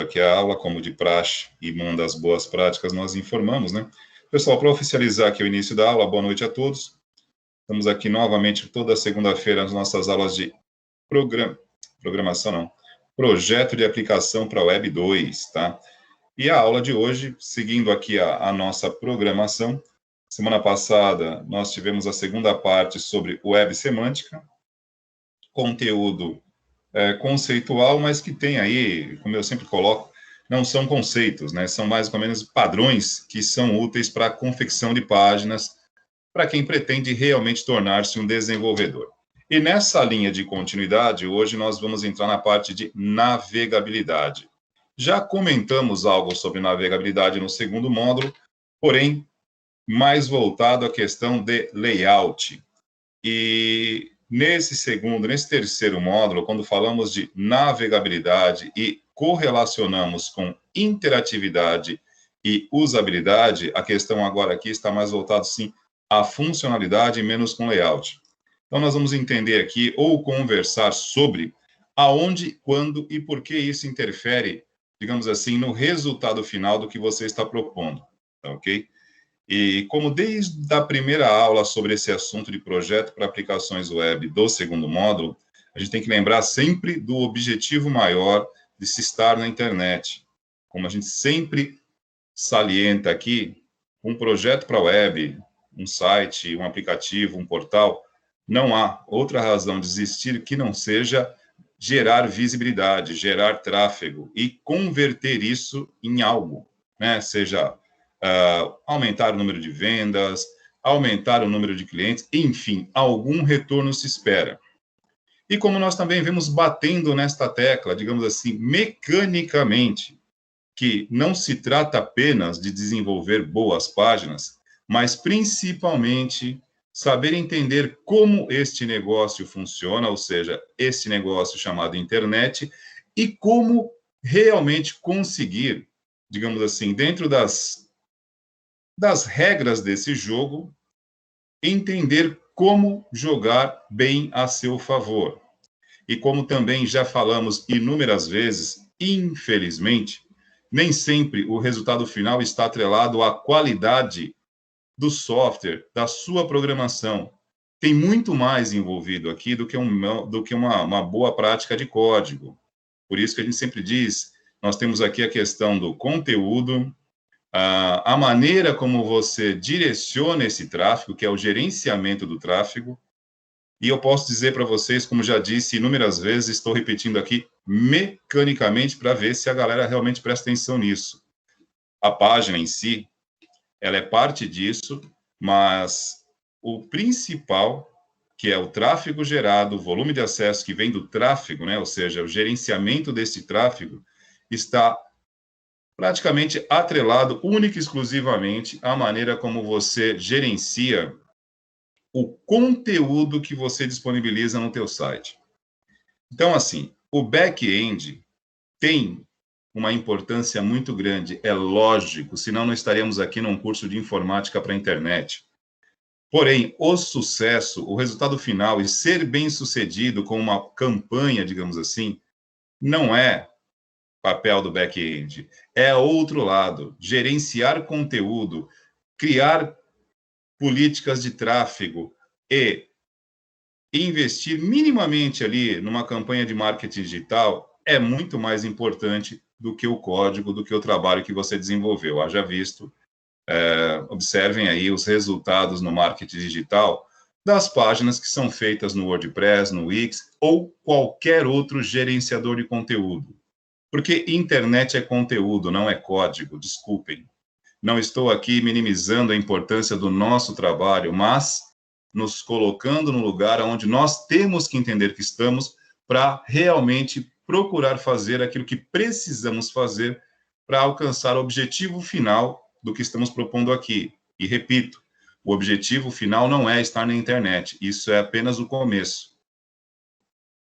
aqui a aula, como de praxe e uma das boas práticas, nós informamos, né? Pessoal, para oficializar aqui o início da aula, boa noite a todos. Estamos aqui novamente toda segunda-feira nas nossas aulas de programação, não, projeto de aplicação para Web 2, tá? E a aula de hoje, seguindo aqui a nossa programação, semana passada nós tivemos a segunda parte sobre web semântica, conteúdo conceitual, mas que tem aí, como eu sempre coloco, não são conceitos, né? São mais ou menos padrões que são úteis para a confecção de páginas, para quem pretende realmente tornar-se um desenvolvedor. E nessa linha de continuidade, hoje nós vamos entrar na parte de navegabilidade. Já comentamos algo sobre navegabilidade no segundo módulo, porém, mais voltado à questão de layout. E nesse terceiro módulo, quando falamos de navegabilidade e correlacionamos com interatividade e usabilidade, a questão agora aqui está mais voltada, sim, à funcionalidade e menos com layout. Então, nós vamos entender aqui, ou conversar sobre aonde, quando e por que isso interfere, digamos assim, no resultado final do que você está propondo, tá, ok? E como desde a primeira aula sobre esse assunto de projeto para aplicações web do segundo módulo, a gente tem que lembrar sempre do objetivo maior de se estar na internet. Como a gente sempre salienta aqui, um projeto para web, um site, um aplicativo, um portal, não há outra razão de existir que não seja gerar visibilidade, gerar tráfego e converter isso em algo, né? Seja aumentar o número de vendas, aumentar o número de clientes, enfim, algum retorno se espera. E como nós também vemos batendo nesta tecla, digamos assim, mecanicamente, que não se trata apenas de desenvolver boas páginas, mas principalmente saber entender como este negócio funciona, ou seja, esse negócio chamado internet, e como realmente conseguir, digamos assim, dentro das regras desse jogo, entender como jogar bem a seu favor. E como também já falamos inúmeras vezes, infelizmente, nem sempre o resultado final está atrelado à qualidade do software, da sua programação. Tem muito mais envolvido aqui do que uma boa prática de código. Por isso que a gente sempre diz, nós temos aqui a questão do conteúdo, a maneira como você direciona esse tráfego, que é o gerenciamento do tráfego, e eu posso dizer para vocês, como já disse inúmeras vezes, estou repetindo aqui, mecanicamente, para ver se a galera realmente presta atenção nisso. A página em si, ela é parte disso, mas o principal, que é o tráfego gerado, o volume de acesso que vem do tráfego, né, ou seja, o gerenciamento desse tráfego, está praticamente atrelado única e exclusivamente à maneira como você gerencia o conteúdo que você disponibiliza no teu site. Então, assim, o back-end tem uma importância muito grande, é lógico, senão não estaríamos aqui num curso de informática para a internet. Porém, o sucesso, o resultado final e ser bem-sucedido com uma campanha, digamos assim, não é papel do back-end. É outro lado, gerenciar conteúdo, criar políticas de tráfego e investir minimamente ali numa campanha de marketing digital é muito mais importante do que o código, do que o trabalho que você desenvolveu. Haja visto, observem aí os resultados no marketing digital das páginas que são feitas no WordPress, no Wix ou qualquer outro gerenciador de conteúdo. Porque internet é conteúdo, não é código, desculpem. Não estou aqui minimizando a importância do nosso trabalho, mas nos colocando no lugar onde nós temos que entender que estamos para realmente procurar fazer aquilo que precisamos fazer para alcançar o objetivo final do que estamos propondo aqui. E repito, o objetivo final não é estar na internet, isso é apenas o começo.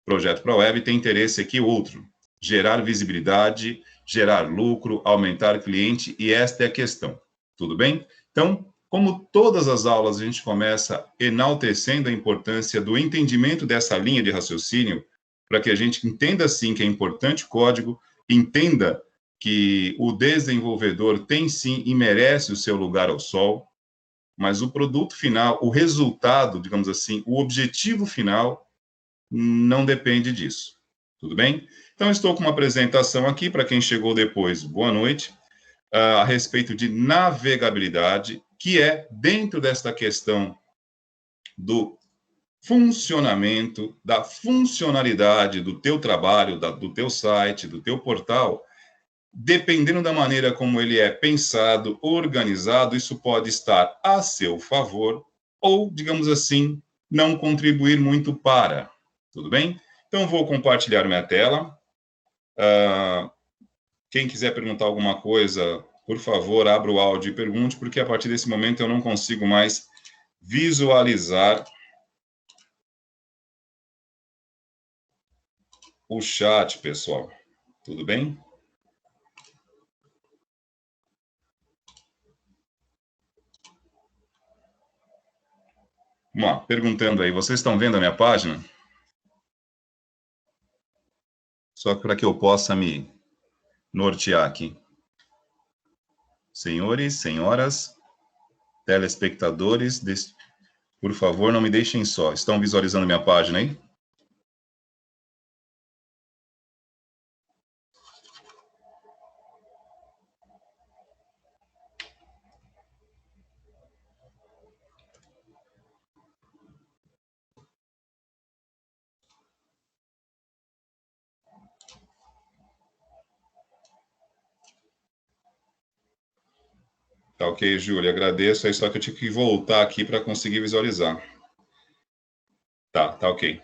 O projeto ProWeb tem interesse aqui outro, gerar visibilidade, gerar lucro, aumentar cliente, e esta é a questão. Tudo bem? Então, como todas as aulas, a gente começa enaltecendo a importância do entendimento dessa linha de raciocínio, para que a gente entenda, sim, que é importante o código, entenda que o desenvolvedor tem sim e merece o seu lugar ao sol, mas o produto final, o resultado, digamos assim, o objetivo final, não depende disso. Tudo bem? Então, estou com uma apresentação aqui, para quem chegou depois, boa noite, a respeito de navegabilidade, que é, dentro desta questão do funcionamento, da funcionalidade do teu trabalho, do teu site, do teu portal, dependendo da maneira como ele é pensado, organizado, isso pode estar a seu favor ou, digamos assim, não contribuir muito para. Tudo bem? Então, vou compartilhar minha tela. Quem quiser perguntar alguma coisa, por favor, abra o áudio e pergunte, porque a partir desse momento eu não consigo mais visualizar o chat, pessoal. Tudo bem? Vamos lá, perguntando aí, vocês estão vendo a minha página? Só para que eu possa me nortear aqui. Senhores, senhoras, telespectadores, por favor, não me deixem só. Estão visualizando minha página aí? Tá ok, Júlia, agradeço. Aí só que eu tive que voltar aqui para conseguir visualizar. Tá ok.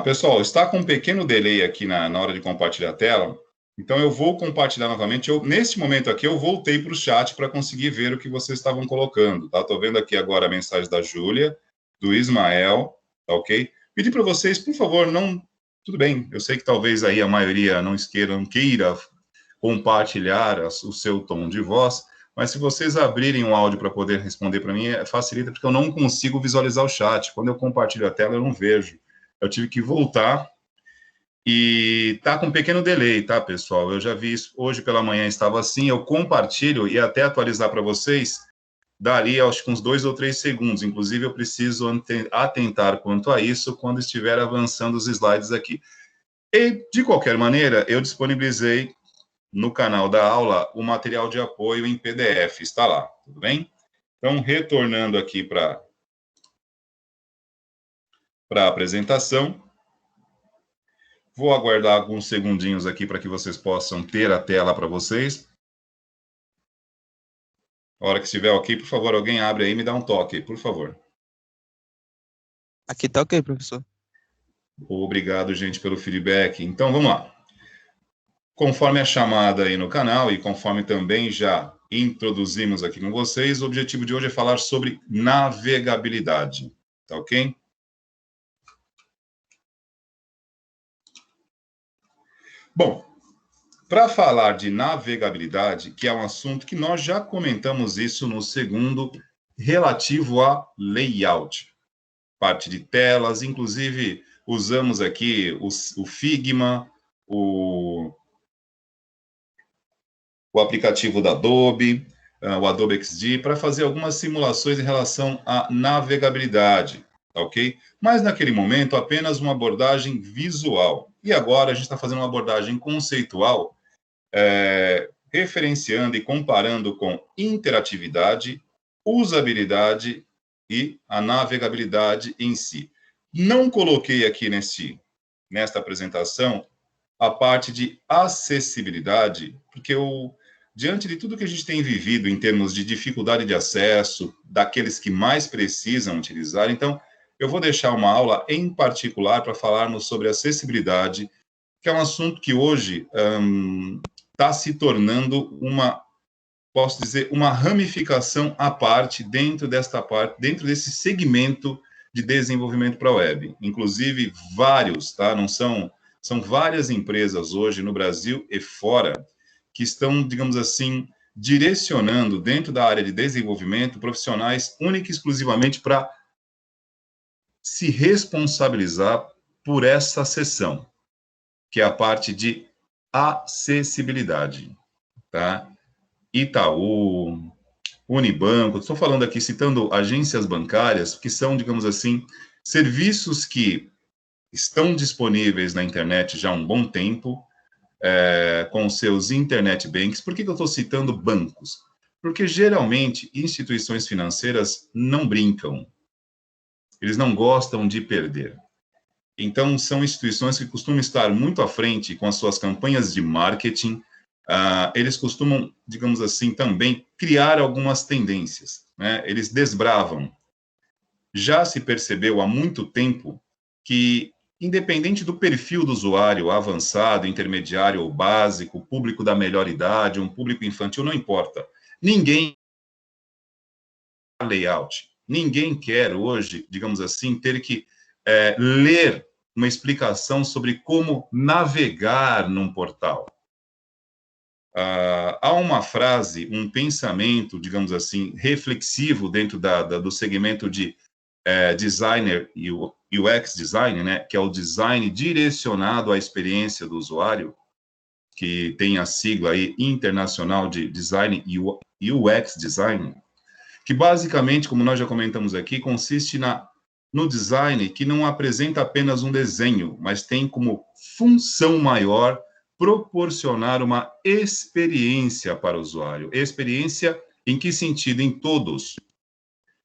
Pessoal, está com um pequeno delay aqui na hora de compartilhar a tela, então eu vou compartilhar novamente. Neste momento aqui, eu voltei para o chat para conseguir ver o que vocês estavam colocando, tá? Estou vendo aqui agora a mensagem da Júlia, do Ismael, tá ok? Pedi para vocês, por favor, não... Tudo bem, eu sei que talvez aí a maioria não queira compartilhar o seu tom de voz, mas se vocês abrirem o áudio para poder responder para mim, facilita, porque eu não consigo visualizar o chat. Quando eu compartilho a tela, eu não vejo. Eu tive que voltar e tá com um pequeno delay, tá, pessoal? Eu já vi isso hoje pela manhã, estava assim. Eu compartilho e até atualizar para vocês, dali acho que uns 2 ou 3 segundos. Inclusive, eu preciso atentar quanto a isso quando estiver avançando os slides aqui. E, de qualquer maneira, eu disponibilizei no canal da aula o material de apoio em PDF, está lá, tudo bem? Então, retornando aqui para a apresentação, vou aguardar alguns segundinhos aqui para que vocês possam ter a tela para vocês. A hora que estiver ok, por favor, alguém abre aí e me dá um toque, por favor. Aqui tá ok, professor. Obrigado, gente, pelo feedback. Então, vamos lá. Conforme a chamada aí no canal e conforme também já introduzimos aqui com vocês, o objetivo de hoje é falar sobre navegabilidade, tá ok? Bom, para falar de navegabilidade, que é um assunto que nós já comentamos isso no segundo, relativo a layout, parte de telas, inclusive usamos aqui o Figma, o aplicativo da Adobe, o Adobe XD, para fazer algumas simulações em relação à navegabilidade, tá ok? Mas naquele momento apenas uma abordagem visual. E agora a gente está fazendo uma abordagem conceitual, referenciando e comparando com interatividade, usabilidade e a navegabilidade em si. Não coloquei aqui nesta apresentação a parte de acessibilidade, porque diante de tudo que a gente tem vivido em termos de dificuldade de acesso, daqueles que mais precisam utilizar, então eu vou deixar uma aula em particular para falarmos sobre acessibilidade, que é um assunto que hoje está se tornando posso dizer, uma ramificação à parte dentro desse segmento de desenvolvimento para a web. Inclusive, vários, tá? Não são várias empresas hoje no Brasil e fora que estão, digamos assim, direcionando dentro da área de desenvolvimento profissionais única e exclusivamente para se responsabilizar por essa seção, que é a parte de acessibilidade, tá? Itaú, Unibanco, estou falando aqui, citando agências bancárias, que são, digamos assim, serviços que estão disponíveis na internet já há um bom tempo, com seus internet banks. Por que eu estou citando bancos? Porque, geralmente, instituições financeiras não brincam. Eles não gostam de perder. Então, são instituições que costumam estar muito à frente com as suas campanhas de marketing. Eles costumam, digamos assim, também criar algumas tendências, né? Eles desbravam. Já se percebeu há muito tempo que, independente do perfil do usuário, avançado, intermediário ou básico, público da melhor idade, um público infantil, não importa. Ninguém layout. Ninguém quer hoje, digamos assim, ter que ler uma explicação sobre como navegar num portal. Há uma frase, um pensamento, digamos assim, reflexivo dentro do segmento de designer e UX design, né, que é o design direcionado à experiência do usuário, que tem a sigla aí internacional de design e UX design, que basicamente, como nós já comentamos aqui, consiste no design que não apresenta apenas um desenho, mas tem como função maior proporcionar uma experiência para o usuário. Experiência em que sentido? Em todos.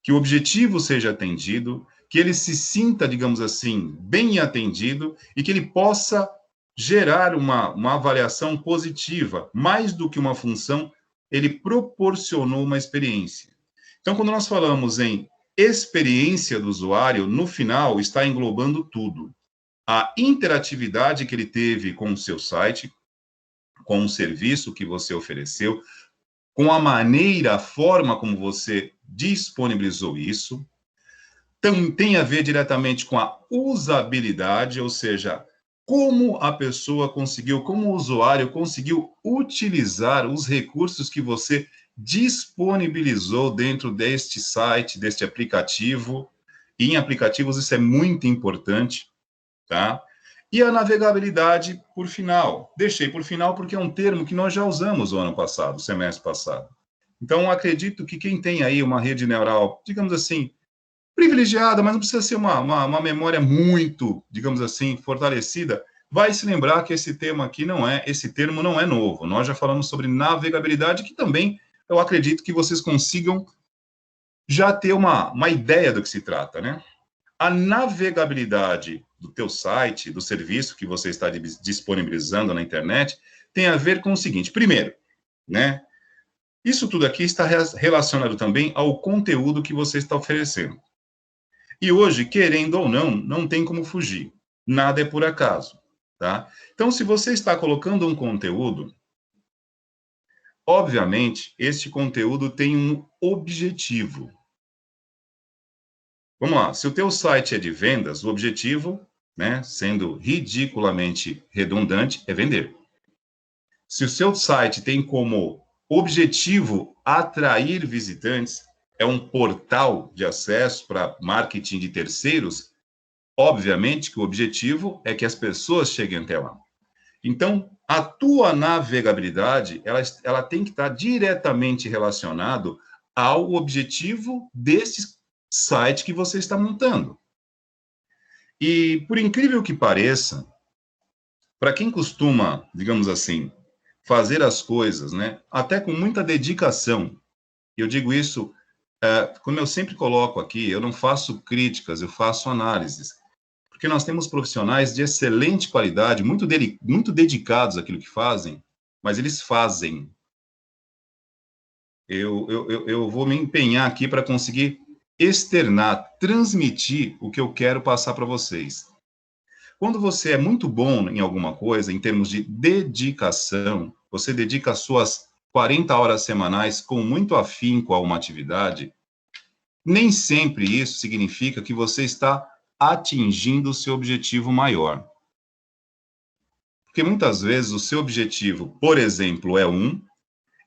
Que o objetivo seja atendido, que ele se sinta, digamos assim, bem atendido e que ele possa gerar uma avaliação positiva. Mais do que uma função, ele proporcionou uma experiência. Então, quando nós falamos em experiência do usuário, no final está englobando tudo. A interatividade que ele teve com o seu site, com o serviço que você ofereceu, com a maneira, a forma como você disponibilizou isso, tem a ver diretamente com a usabilidade, ou seja, como a pessoa conseguiu, como o usuário conseguiu utilizar os recursos que você disponibilizou dentro deste site, deste aplicativo. E em aplicativos isso é muito importante, tá? E a navegabilidade, por final. Deixei por final porque é um termo que nós já usamos o ano passado, o semestre passado. Então, acredito que quem tem aí uma rede neural, digamos assim, privilegiada, mas não precisa ser uma memória muito, digamos assim, fortalecida, vai se lembrar que esse termo não é novo. Nós já falamos sobre navegabilidade, que também eu acredito que vocês consigam já ter uma ideia do que se trata, né? A navegabilidade do teu site, do serviço que você está disponibilizando na internet, tem a ver com o seguinte: primeiro, né? Isso tudo aqui está relacionado também ao conteúdo que você está oferecendo. E hoje, querendo ou não, não tem como fugir. Nada é por acaso, tá? Então, se você está colocando um conteúdo, obviamente, este conteúdo tem um objetivo. Vamos lá, se o teu site é de vendas, o objetivo, né, sendo ridiculamente redundante, é vender. Se o seu site tem como objetivo atrair visitantes, é um portal de acesso para marketing de terceiros, obviamente que o objetivo é que as pessoas cheguem até lá. Então, a tua navegabilidade, ela tem que estar diretamente relacionado ao objetivo desse site que você está montando. E, por incrível que pareça, para quem costuma, digamos assim, fazer as coisas, né, até com muita dedicação, eu digo isso, como eu sempre coloco aqui, eu não faço críticas, eu faço análises. Porque nós temos profissionais de excelente qualidade, muito dedicados àquilo que fazem, mas eles fazem. Eu vou me empenhar aqui para conseguir externar, transmitir o que eu quero passar para vocês. Quando você é muito bom em alguma coisa, em termos de dedicação, você dedica as suas 40 horas semanais com muito afinco a uma atividade, nem sempre isso significa que você está atingindo o seu objetivo maior. Porque muitas vezes o seu objetivo, por exemplo, é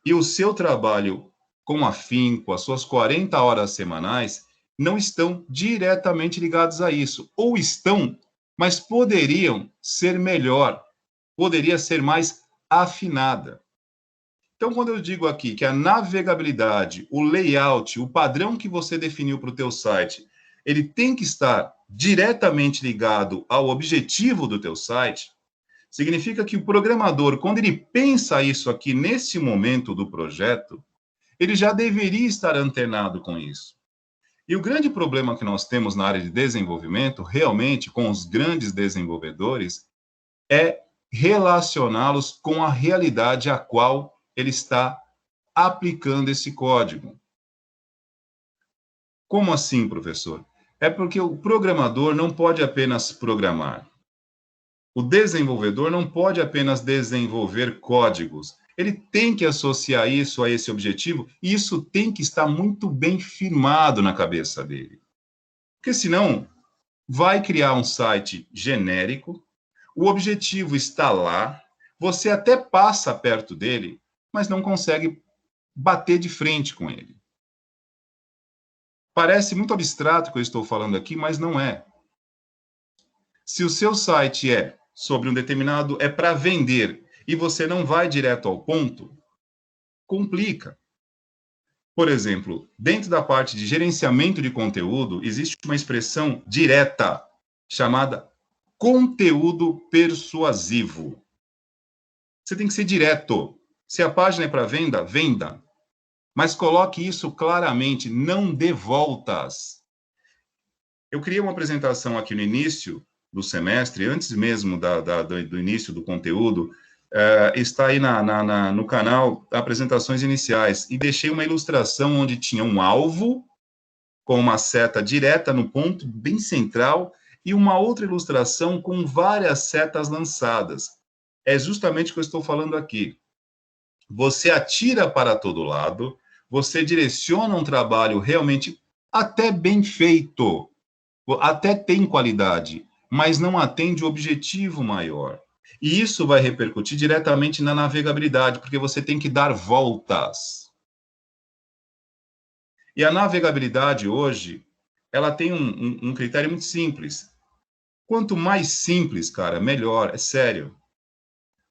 e o seu trabalho com afinco, as suas 40 horas semanais, não estão diretamente ligados a isso. Ou estão, mas poderiam ser melhor, poderia ser mais afinada. Então, quando eu digo aqui que a navegabilidade, o layout, o padrão que você definiu para o teu site, ele tem que estar diretamente ligado ao objetivo do teu site, significa que o programador, quando ele pensa isso aqui nesse momento do projeto, ele já deveria estar antenado com isso. E o grande problema que nós temos na área de desenvolvimento, realmente, com os grandes desenvolvedores, é relacioná-los com a realidade a qual ele está aplicando esse código. Como assim, professor? É porque o programador não pode apenas programar. O desenvolvedor não pode apenas desenvolver códigos. Ele tem que associar isso a esse objetivo, e isso tem que estar muito bem firmado na cabeça dele. Porque senão, vai criar um site genérico, o objetivo está lá, você até passa perto dele, mas não consegue bater de frente com ele. Parece muito abstrato o que eu estou falando aqui, mas não é. Se o seu site é sobre um determinado, é para vender, e você não vai direto ao ponto, complica. Por exemplo, dentro da parte de gerenciamento de conteúdo, existe uma expressão direta, chamada conteúdo persuasivo. Você tem que ser direto. Se a página é para venda, venda. Mas coloque isso claramente, não dê voltas. Eu criei uma apresentação aqui no início do semestre, antes mesmo do início do conteúdo, está aí no canal Apresentações Iniciais, e deixei uma ilustração onde tinha um alvo, com uma seta direta no ponto, bem central, e uma outra ilustração com várias setas lançadas. É justamente o que eu estou falando aqui. Você atira para todo lado, você direciona um trabalho realmente até bem feito, até tem qualidade, mas não atende o objetivo maior. E isso vai repercutir diretamente na navegabilidade, porque você tem que dar voltas. E a navegabilidade hoje, ela tem um critério muito simples. Quanto mais simples, cara, melhor, é sério.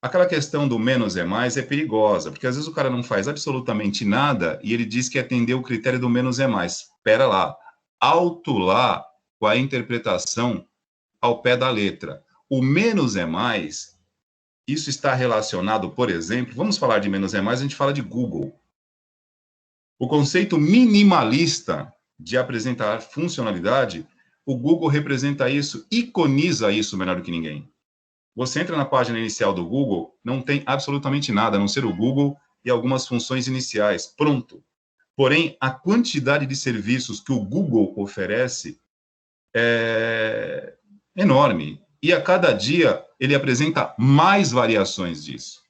Aquela questão do menos é mais é perigosa, porque às vezes o cara não faz absolutamente nada e ele diz que atendeu o critério do menos é mais. Espera lá, alto lá com a interpretação ao pé da letra. O menos é mais, isso está relacionado, por exemplo, vamos falar de menos é mais, a gente fala de Google. O conceito minimalista de apresentar funcionalidade, o Google representa isso, iconiza isso melhor do que ninguém. Você entra na página inicial do Google, não tem absolutamente nada, a não ser o Google e algumas funções iniciais. Pronto. Porém, a quantidade de serviços que o Google oferece é enorme. E a cada dia ele apresenta mais variações disso.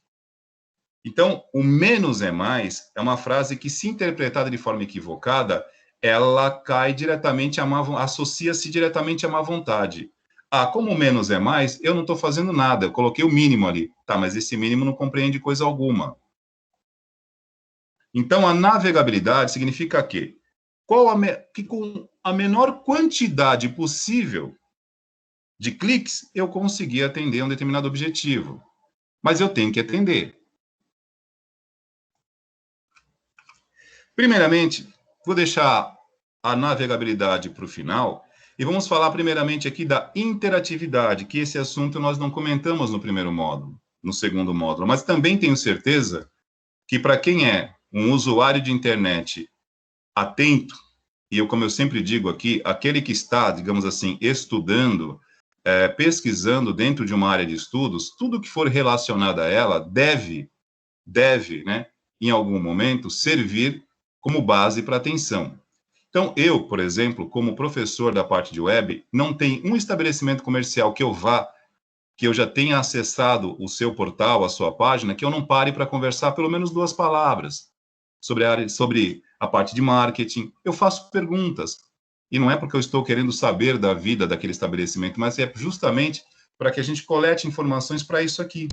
Então, o menos é mais é uma frase que, se interpretada de forma equivocada, ela cai diretamente associa-se diretamente à má vontade. Ah, como menos é mais, eu não estou fazendo nada, eu coloquei o mínimo ali. Tá, mas esse mínimo não compreende coisa alguma. Então, a navegabilidade significa que com a menor quantidade possível de cliques, eu consegui atender um determinado objetivo. Mas eu tenho que atender. Primeiramente, vou deixar a navegabilidade para o final e vamos falar primeiramente aqui da interatividade, que esse assunto nós não comentamos no primeiro módulo, no segundo módulo, mas também tenho certeza que para quem é um usuário de internet atento, e eu, como eu sempre digo aqui, aquele que está, digamos assim, estudando, pesquisando dentro de uma área de estudos, tudo que for relacionado a ela deve, né, em algum momento, servir como base para atenção. Então, eu, por exemplo, como professor da parte de web, não tem um estabelecimento comercial que eu já tenha acessado o seu portal, a sua página, que eu não pare para conversar pelo menos 2 palavras sobre a parte de marketing. Eu faço perguntas. E não é porque eu estou querendo saber da vida daquele estabelecimento, mas é justamente para que a gente colete informações para isso aqui.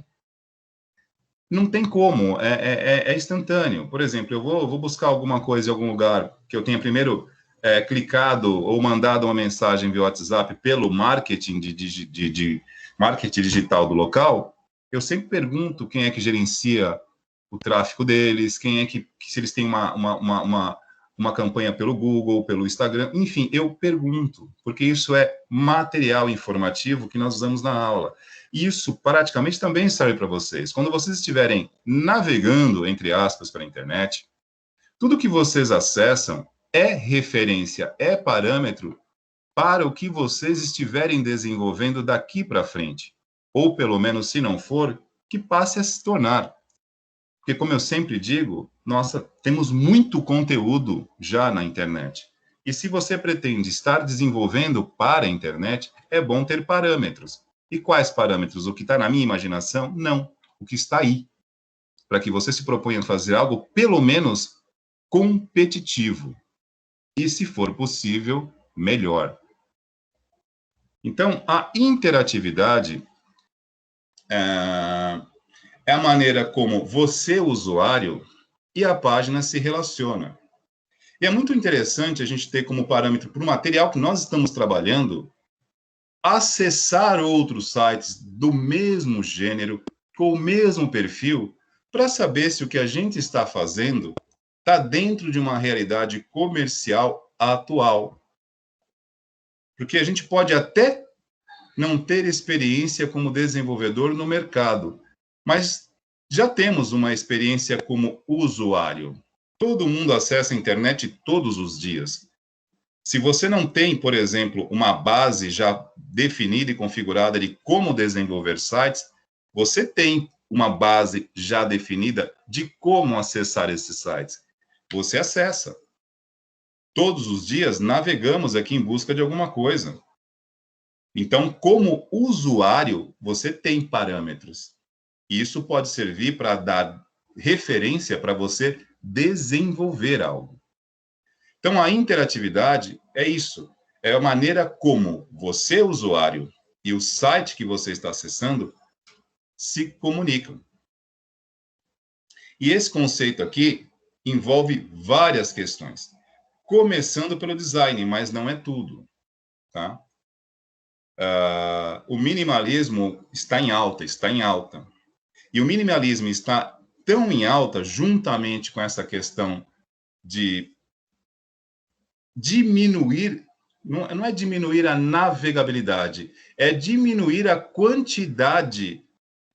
Não tem como, é instantâneo. Por exemplo, eu vou buscar alguma coisa em algum lugar que eu tenha primeiro clicado ou mandado uma mensagem via WhatsApp pelo marketing de marketing digital do local, eu sempre pergunto quem é que gerencia o tráfego deles, quem é que se eles têm uma campanha pelo Google, pelo Instagram, enfim, eu pergunto, porque isso é material informativo que nós usamos na aula. Isso praticamente também serve para vocês. Quando vocês estiverem navegando, entre aspas, pela internet, tudo que vocês acessam é referência, é parâmetro para o que vocês estiverem desenvolvendo daqui para frente. Ou, pelo menos, se não for, que passe a se tornar. Porque, como eu sempre digo, nossa, temos muito conteúdo já na internet. E se você pretende estar desenvolvendo para a internet, é bom ter parâmetros. E quais parâmetros? O que está na minha imaginação? Não. O que está aí. Para que você se proponha a fazer algo, pelo menos, competitivo. E, se for possível, melhor. Então, a interatividade é a maneira como você, usuário, e a página se relacionam. E é muito interessante a gente ter como parâmetro para o material que nós estamos trabalhando, acessar outros sites do mesmo gênero, com o mesmo perfil, para saber se o que a gente está fazendo está dentro de uma realidade comercial atual. Porque a gente pode até não ter experiência como desenvolvedor no mercado, mas já temos uma experiência como usuário. Todo mundo acessa a internet todos os dias. Se você não tem, por exemplo, uma base já definida e configurada de como desenvolver sites, você tem uma base já definida de como acessar esses sites. Você acessa. Todos os dias navegamos aqui em busca de alguma coisa. Então, como usuário, você tem parâmetros. Isso pode servir para dar referência para você desenvolver algo. Então, a interatividade é isso. É a maneira como você, usuário, e o site que você está acessando se comunicam. E esse conceito aqui envolve várias questões. Começando pelo design, mas não é tudo. Tá? O minimalismo está em alta, está em alta. E o minimalismo está tão em alta, juntamente com essa questão de diminuir, não é diminuir a navegabilidade, é diminuir a quantidade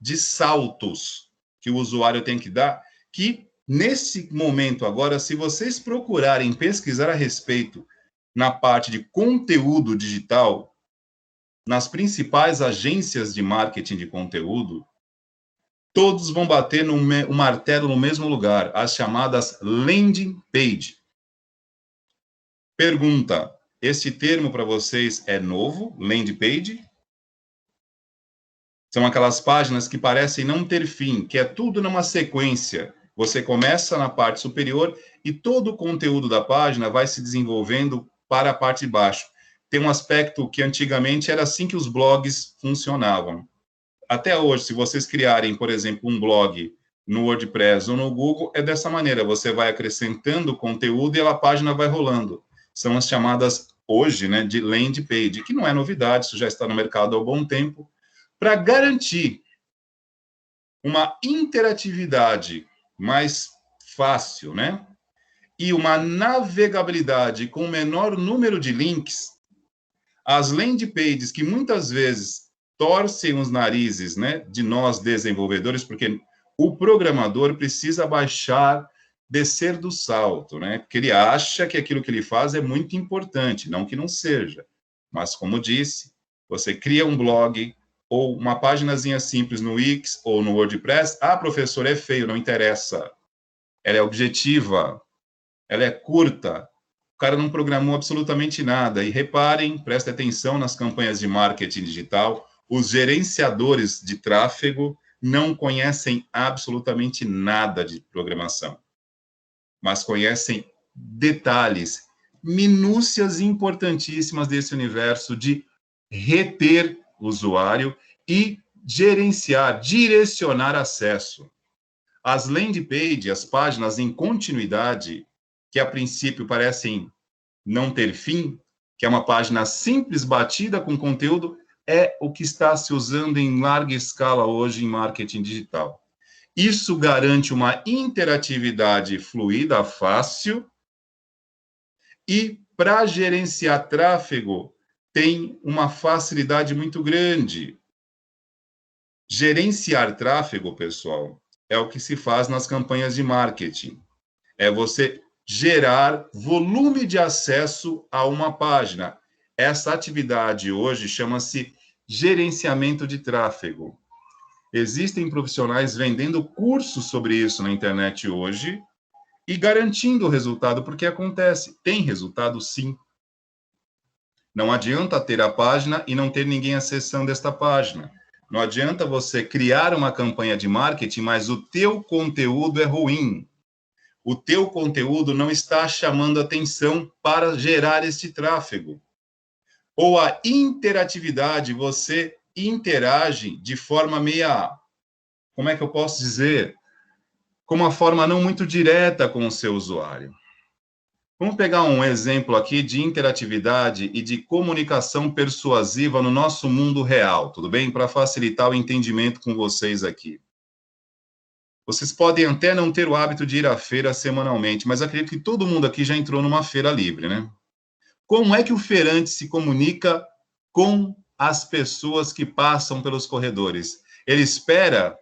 de saltos que o usuário tem que dar, que nesse momento agora, se vocês procurarem pesquisar a respeito na parte de conteúdo digital, nas principais agências de marketing de conteúdo, todos vão bater o martelo no mesmo lugar, as chamadas landing page. Pergunta, esse termo para vocês é novo, landing page? São aquelas páginas que parecem não ter fim, que é tudo numa sequência. Você começa na parte superior e todo o conteúdo da página vai se desenvolvendo para a parte de baixo. Tem um aspecto que antigamente era assim que os blogs funcionavam. Até hoje, se vocês criarem, por exemplo, um blog no WordPress ou no Google, é dessa maneira, você vai acrescentando conteúdo e a página vai rolando. São as chamadas, hoje, né, de landing page, que não é novidade, isso já está no mercado há um bom tempo, para garantir uma interatividade mais fácil, né, e uma navegabilidade com menor número de links, as landing pages que muitas vezes torcem os narizes, né, de nós desenvolvedores, porque o programador precisa baixar, descer do salto, né, porque ele acha que aquilo que ele faz é muito importante, não que não seja, mas como disse, você cria um blog ou uma paginazinha simples no Wix ou no WordPress, professor, é feio, não interessa, ela é objetiva, ela é curta, o cara não programou absolutamente nada. E reparem, prestem atenção nas campanhas de marketing digital, os gerenciadores de tráfego não conhecem absolutamente nada de programação, mas conhecem detalhes, minúcias importantíssimas desse universo de reter o usuário e gerenciar, direcionar acesso. As landing pages, as páginas em continuidade, que a princípio parecem não ter fim, que é uma página simples, batida com conteúdo, é o que está se usando em larga escala hoje em marketing digital. Isso garante uma interatividade fluida, fácil, e para gerenciar tráfego tem uma facilidade muito grande. Gerenciar tráfego, pessoal, é o que se faz nas campanhas de marketing. É você gerar volume de acesso a uma página. Essa atividade hoje chama-se gerenciamento de tráfego. Existem profissionais vendendo cursos sobre isso na internet hoje e garantindo o resultado, porque acontece. Tem resultado, sim. Não adianta ter a página e não ter ninguém acessando esta página. Não adianta você criar uma campanha de marketing, mas o teu conteúdo é ruim. O teu conteúdo não está chamando atenção para gerar este tráfego. Ou a interatividade, você interage de forma meia, como é que eu posso dizer? Com uma forma não muito direta com o seu usuário. Vamos pegar um exemplo aqui de interatividade e de comunicação persuasiva no nosso mundo real, tudo bem? Para facilitar o entendimento com vocês aqui. Vocês podem até não ter o hábito de ir à feira semanalmente, mas acredito que todo mundo aqui já entrou numa feira livre, né? Como é que o feirante se comunica com as pessoas que passam pelos corredores? Ele espera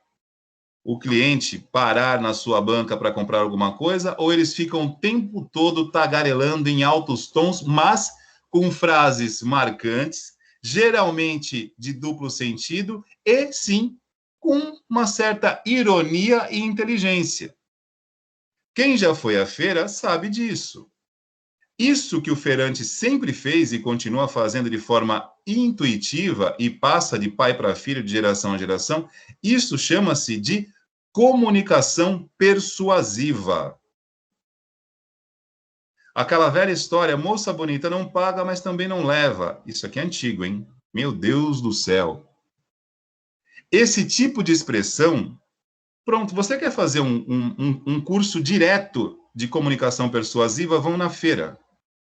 o cliente parar na sua banca para comprar alguma coisa, ou eles ficam o tempo todo tagarelando em altos tons, mas com frases marcantes, geralmente de duplo sentido, e sim, com uma certa ironia e inteligência. Quem já foi à feira sabe disso. Isso que o feirante sempre fez e continua fazendo de forma intuitiva e passa de pai para filho, de geração a geração, isso chama-se de comunicação persuasiva. Aquela velha história, moça bonita não paga, mas também não leva. Isso aqui é antigo, hein? Meu Deus do céu. Esse tipo de expressão, pronto, você quer fazer um curso direto de comunicação persuasiva, vão na feira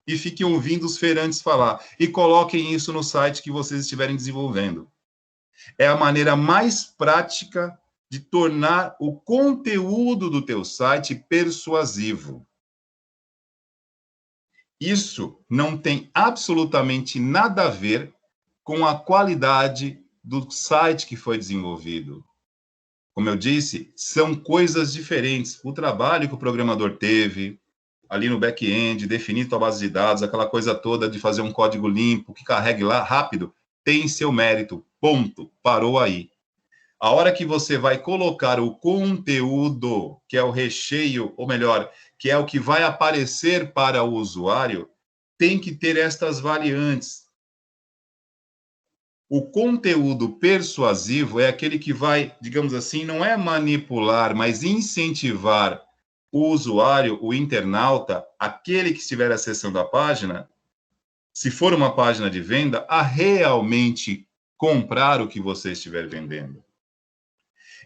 e fiquem ouvindo os feirantes falar e coloquem isso no site que vocês estiverem desenvolvendo. É a maneira mais prática de tornar o conteúdo do teu site persuasivo. Isso não tem absolutamente nada a ver com a qualidade do site que foi desenvolvido. Como eu disse, são coisas diferentes. O trabalho que o programador teve ali no back-end, definir tua base de dados, aquela coisa toda de fazer um código limpo, que carregue lá rápido, tem seu mérito. Ponto. Parou aí. A hora que você vai colocar o conteúdo, que é o recheio, ou melhor, que é o que vai aparecer para o usuário, tem que ter estas variantes. O conteúdo persuasivo é aquele que vai, digamos assim, não é manipular, mas incentivar o usuário, o internauta, aquele que estiver acessando a página, se for uma página de venda, a realmente comprar o que você estiver vendendo.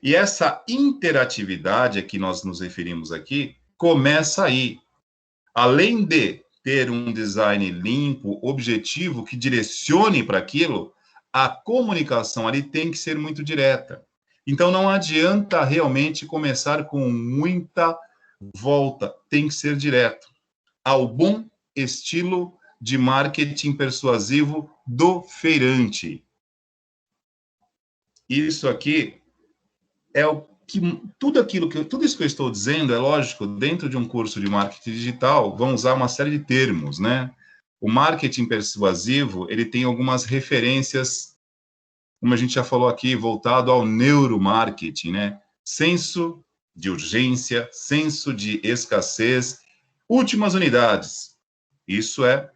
E essa interatividade a que nós nos referimos aqui começa aí. Além de ter um design limpo, objetivo, que direcione para aquilo, a comunicação ali tem que ser muito direta. Então, não adianta realmente começar com muita volta, tem que ser direto. Ao bom estilo de marketing persuasivo do feirante. Isso aqui é o que tudo isso que eu estou dizendo é lógico, dentro de um curso de marketing digital, vão usar uma série de termos, né? O marketing persuasivo, ele tem algumas referências, como a gente já falou aqui, voltado ao neuromarketing, né? Senso de urgência, senso de escassez, últimas unidades. Isso é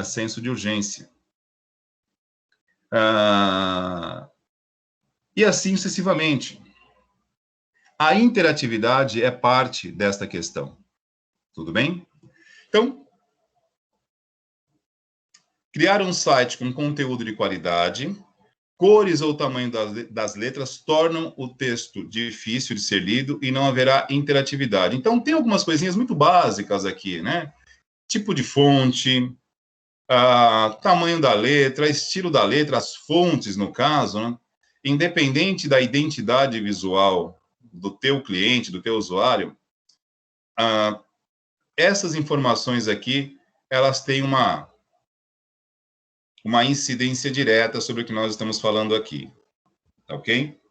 senso de urgência. E assim sucessivamente. A interatividade é parte desta questão. Tudo bem? Então, criar um site com conteúdo de qualidade, cores ou tamanho das letras tornam o texto difícil de ser lido e não haverá interatividade. Então, tem algumas coisinhas muito básicas aqui, né? Tipo de fonte, tamanho da letra, estilo da letra, as fontes, no caso, né? Independente da identidade visual do teu cliente, do teu usuário, essas informações aqui, elas têm uma incidência direta sobre o que nós estamos falando aqui, ok?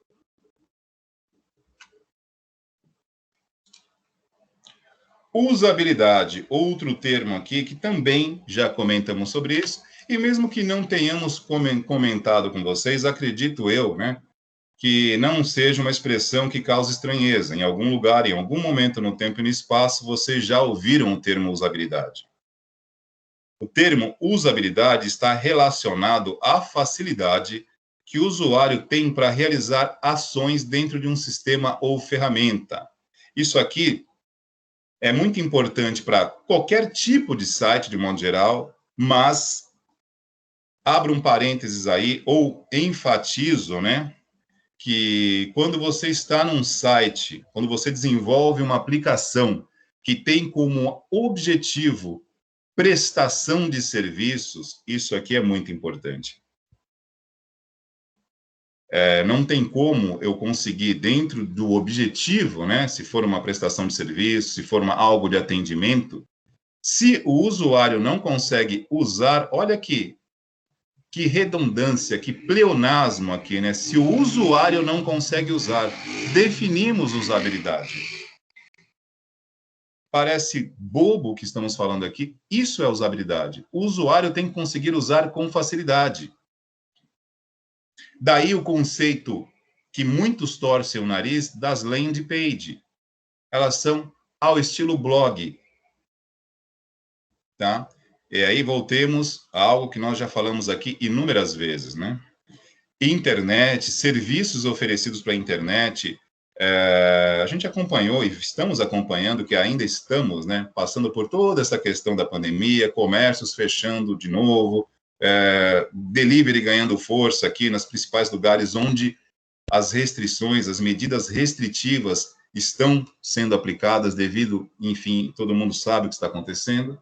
Usabilidade, outro termo aqui que também já comentamos sobre isso, e mesmo que não tenhamos comentado com vocês, acredito eu, né, que não seja uma expressão que cause estranheza. Em algum lugar, em algum momento no tempo e no espaço, vocês já ouviram o termo usabilidade. O termo usabilidade está relacionado à facilidade que o usuário tem para realizar ações dentro de um sistema ou ferramenta. Isso aqui é muito importante para qualquer tipo de site, de modo geral, mas abro um parênteses aí, ou enfatizo, né, que quando você está num site, quando você desenvolve uma aplicação que tem como objetivo prestação de serviços, isso aqui é muito importante. Não tem como eu conseguir, dentro do objetivo, né, se for uma prestação de serviço, se for algo de atendimento, se o usuário não consegue usar, olha aqui, que redundância, que pleonasmo aqui, né? Se o usuário não consegue usar, definimos usabilidade. Parece bobo o que estamos falando aqui, isso é usabilidade. O usuário tem que conseguir usar com facilidade. Daí o conceito que muitos torcem o nariz das landing page. Elas são ao estilo blog, tá? E aí voltemos a algo que nós já falamos aqui inúmeras vezes, né? Internet, serviços oferecidos para a internet, a gente acompanhou e estamos acompanhando, que ainda estamos, né, passando por toda essa questão da pandemia, comércios fechando de novo, delivery ganhando força aqui nos principais lugares onde as restrições, as medidas restritivas estão sendo aplicadas devido, enfim, todo mundo sabe o que está acontecendo.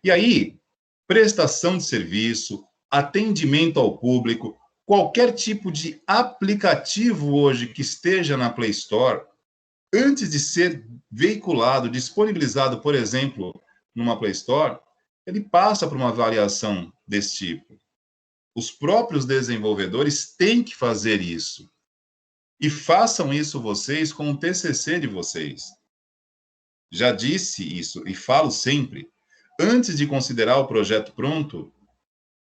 E aí, prestação de serviço, atendimento ao público, qualquer tipo de aplicativo hoje que esteja na Play Store, antes de ser veiculado, disponibilizado, por exemplo, numa Play Store, ele passa por uma avaliação desse tipo. Os próprios desenvolvedores têm que fazer isso. E façam isso vocês com o TCC de vocês. Já disse isso e falo sempre. Antes de considerar o projeto pronto,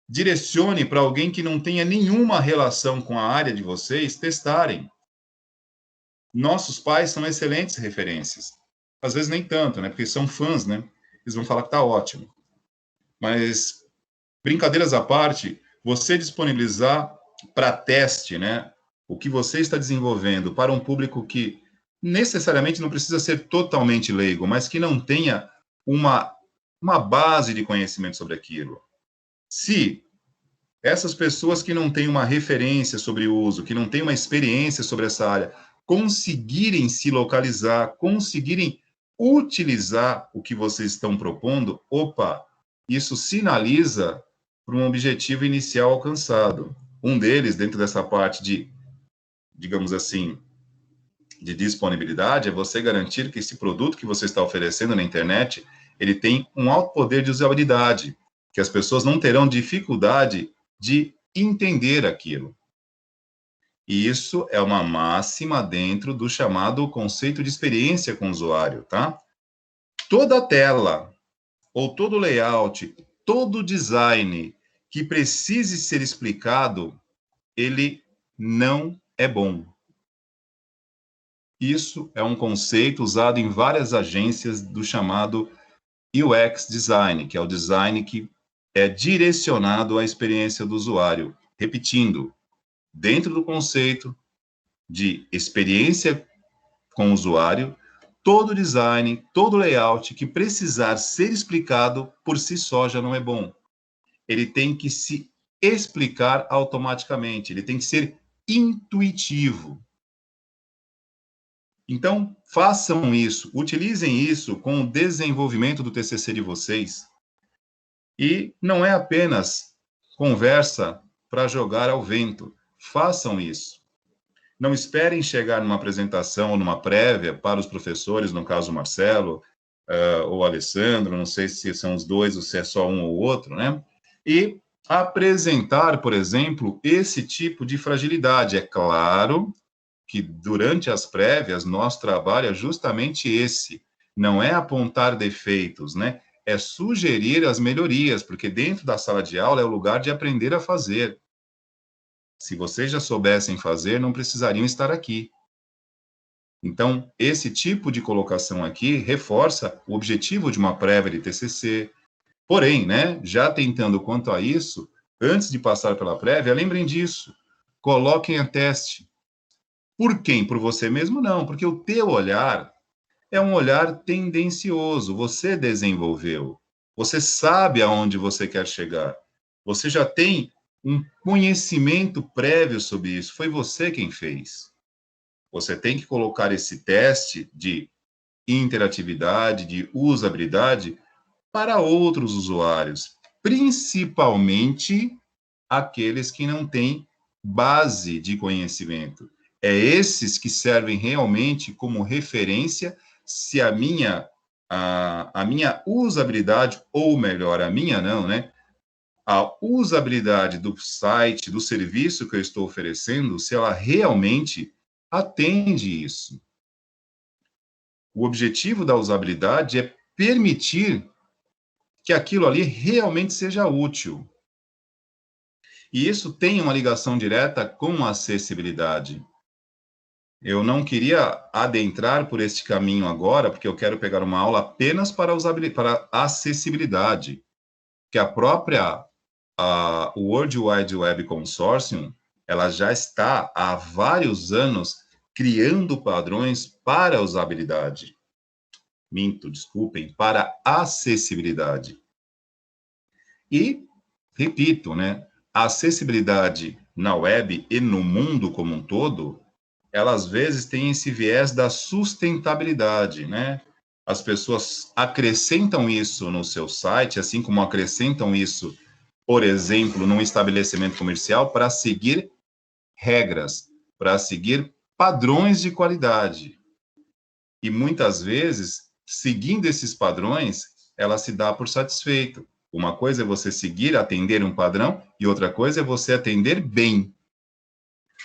direcione para alguém que não tenha nenhuma relação com a área de vocês testarem. Nossos pais são excelentes referências. Às vezes nem tanto, né? Porque são fãs, né? Eles vão falar que está ótimo. Mas, brincadeiras à parte, você disponibilizar para teste, né? O que você está desenvolvendo para um público que necessariamente não precisa ser totalmente leigo, mas que não tenha uma base de conhecimento sobre aquilo. Se essas pessoas que não têm uma referência sobre o uso, que não têm uma experiência sobre essa área, conseguirem se localizar, conseguirem utilizar o que vocês estão propondo, opa, isso sinaliza para um objetivo inicial alcançado. Um deles, dentro dessa parte de, digamos assim, de disponibilidade, é você garantir que esse produto que você está oferecendo na internet, ele tem um alto poder de usabilidade, que as pessoas não terão dificuldade de entender aquilo. E isso é uma máxima dentro do chamado conceito de experiência com o usuário, tá? Toda tela, ou todo layout, todo design que precise ser explicado, ele não é bom. Isso é um conceito usado em várias agências do chamado UX Design, que é o design que é direcionado à experiência do usuário. Repetindo, dentro do conceito de experiência com o usuário, todo design, todo layout que precisar ser explicado por si só já não é bom. Ele tem que se explicar automaticamente, ele tem que ser intuitivo. Então, façam isso, utilizem isso com o desenvolvimento do TCC de vocês. E não é apenas conversa para jogar ao vento. Façam isso. Não esperem chegar numa apresentação ou numa prévia para os professores, no caso o Marcelo, ou o Alessandro, não sei se são os dois ou se é só um ou outro, né? E apresentar, por exemplo, esse tipo de fragilidade. É claro que durante as prévias, nosso trabalho é justamente esse. Não é apontar defeitos, né? É sugerir as melhorias, porque dentro da sala de aula é o lugar de aprender a fazer. Se vocês já soubessem fazer, não precisariam estar aqui. Então, esse tipo de colocação aqui reforça o objetivo de uma prévia de TCC. Porém, né, já tentando quanto a isso, antes de passar pela prévia, lembrem disso. Coloquem a teste. Por quem? Por você mesmo? Não, porque o teu olhar é um olhar tendencioso. Você desenvolveu. Você sabe aonde você quer chegar. Você já tem um conhecimento prévio sobre isso. Foi você quem fez. Você tem que colocar esse teste de interatividade, de usabilidade para outros usuários, principalmente aqueles que não têm base de conhecimento. É esses que servem realmente como referência se a minha usabilidade, ou melhor, a minha não, né? A usabilidade do site, do serviço que eu estou oferecendo, se ela realmente atende isso. O objetivo da usabilidade é permitir que aquilo ali realmente seja útil. E isso tem uma ligação direta com a acessibilidade. Eu não queria adentrar por este caminho agora, porque eu quero pegar uma aula apenas para para acessibilidade, que a própria World Wide Web Consortium, ela já está há vários anos criando padrões para usabilidade. Minto, desculpem, para acessibilidade. E, repito, né, a acessibilidade na web e no mundo como um todo, ela às vezes tem esse viés da sustentabilidade, né? As pessoas acrescentam isso no seu site, assim como acrescentam isso, por exemplo, num estabelecimento comercial, para seguir regras, para seguir padrões de qualidade. E muitas vezes, seguindo esses padrões, ela se dá por satisfeito. Uma coisa é você seguir, atender um padrão, e outra coisa é você atender bem.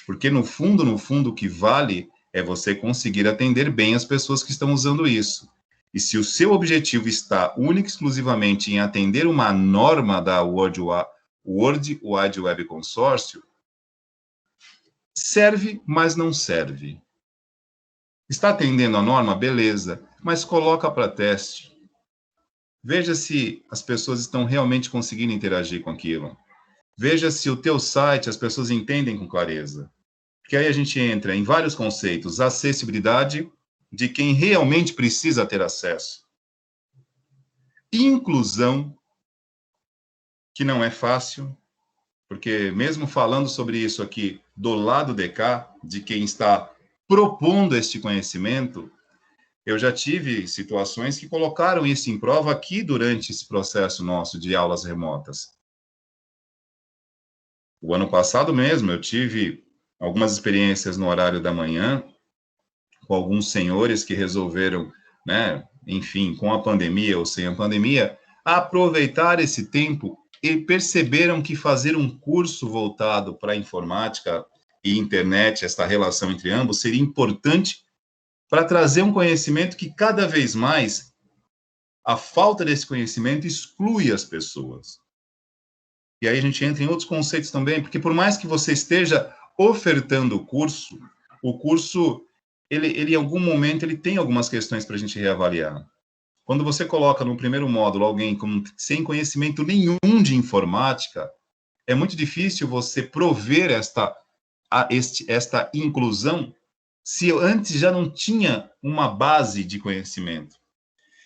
Porque no fundo, o que vale é você conseguir atender bem as pessoas que estão usando isso. E se o seu objetivo está único e exclusivamente em atender uma norma da World Wide Web Consórcio, serve, mas não serve. Está atendendo a norma? Beleza, mas coloca para teste. Veja se as pessoas estão realmente conseguindo interagir com aquilo. Veja se o teu site as pessoas entendem com clareza. Porque aí a gente entra em vários conceitos. Acessibilidade de quem realmente precisa ter acesso. Inclusão, que não é fácil, porque mesmo falando sobre isso aqui do lado de cá, de quem está propondo este conhecimento, eu já tive situações que colocaram isso em prova aqui durante esse processo nosso de aulas remotas. O ano passado mesmo, eu tive algumas experiências no horário da manhã, com alguns senhores que resolveram, né, enfim, com a pandemia ou sem a pandemia, aproveitar esse tempo e perceberam que fazer um curso voltado para a informática e internet, esta relação entre ambos, seria importante para trazer um conhecimento que cada vez mais a falta desse conhecimento exclui as pessoas. E aí a gente entra em outros conceitos também, porque por mais que você esteja ofertando o curso, ele em algum momento, ele tem algumas questões para a gente reavaliar. Quando você coloca no primeiro módulo alguém sem conhecimento nenhum de informática, é muito difícil você prover esta inclusão se antes já não tinha uma base de conhecimento.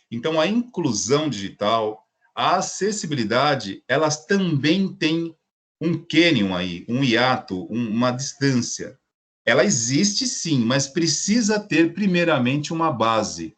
Então, a inclusão digital, a acessibilidade, elas também têm um cânion aí, um hiato, uma distância. Ela existe sim, mas precisa ter primeiramente uma base.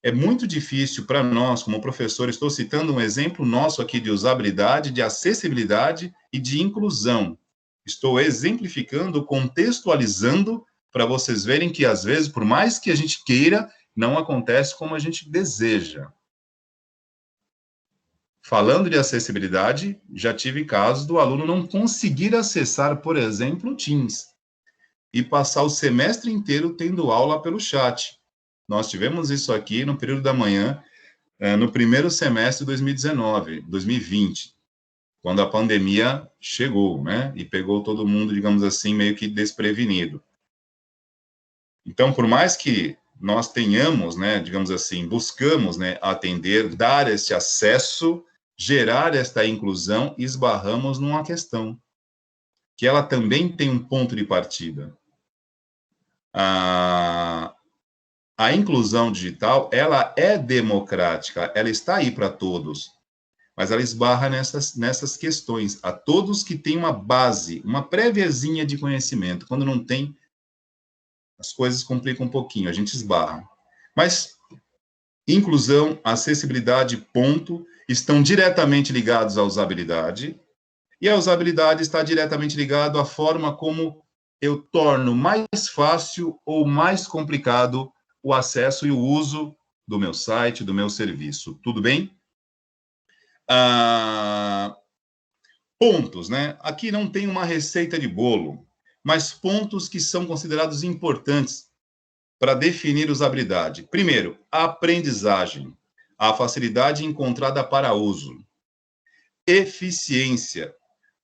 é muito difícil para nós, como professores, estou citando um exemplo nosso aqui de usabilidade, de acessibilidade e de inclusão. Estou exemplificando, contextualizando, para vocês verem que, às vezes, por mais que a gente queira, não acontece como a gente deseja. Falando de acessibilidade, já tive casos do aluno não conseguir acessar, por exemplo, o Teams e passar o semestre inteiro tendo aula pelo chat. Nós tivemos isso aqui no período da manhã, no primeiro semestre de 2019, 2020, quando a pandemia chegou, né, e pegou todo mundo, digamos assim, meio que desprevenido. Então, por mais que nós tenhamos, né, digamos assim, buscamos, né, atender, dar esse acesso, gerar esta inclusão, esbarramos numa questão, que ela também tem um ponto de partida. A inclusão digital, ela é democrática, ela está aí para todos, mas ela esbarra nessas questões, a todos que têm uma base, uma préviazinha de conhecimento. Quando não tem, as coisas complicam um pouquinho, a gente esbarra. Mas inclusão, acessibilidade, ponto, estão diretamente ligados à usabilidade, e a usabilidade está diretamente ligada à forma como eu torno mais fácil ou mais complicado o acesso e o uso do meu site, do meu serviço. Tudo bem? Pontos, né? Aqui não tem uma receita de bolo, mas pontos que são considerados importantes para definir usabilidade. Primeiro, a aprendizagem, a facilidade encontrada para uso. Eficiência,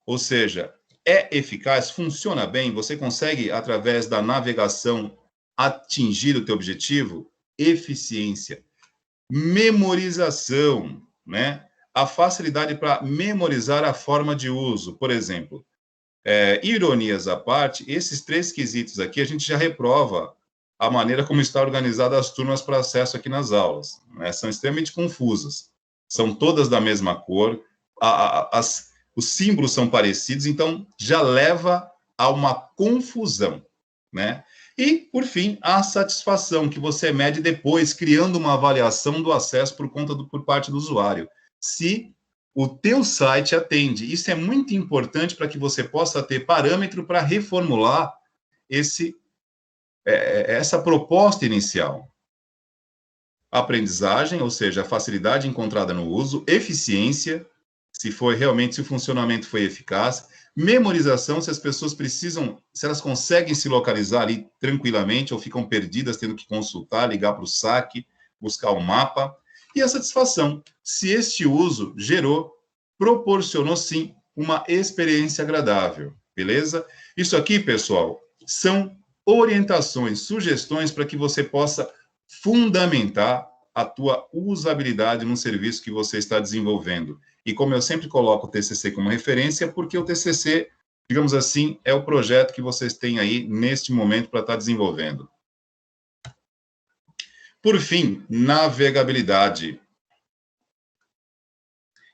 ou seja, é eficaz, funciona bem, você consegue, através da navegação, atingir o teu objetivo? Eficiência. Memorização, né? A facilidade para memorizar a forma de uso. Por exemplo, ironias à parte, esses 3 quesitos aqui, a gente já reprova a maneira como está organizada as turmas para acesso aqui nas aulas, né? São extremamente confusas. São todas da mesma cor, os símbolos são parecidos, então já leva a uma confusão, né? E, por fim, a satisfação que você mede depois, criando uma avaliação do acesso por parte do usuário. Se o teu site atende. Isso é muito importante para que você possa ter parâmetro para reformular essa proposta inicial. Aprendizagem, ou seja, a facilidade encontrada no uso, eficiência, se o funcionamento foi eficaz, memorização, se as pessoas precisam, se elas conseguem se localizar ali tranquilamente ou ficam perdidas tendo que consultar, ligar para o saque, buscar o mapa, e a satisfação, se este uso proporcionou sim uma experiência agradável, beleza? Isso aqui, pessoal, são orientações, sugestões para que você possa fundamentar a tua usabilidade no serviço que você está desenvolvendo. E como eu sempre coloco o TCC como referência, porque o TCC, digamos assim, é o projeto que vocês têm aí neste momento para estar desenvolvendo. Por fim, navegabilidade,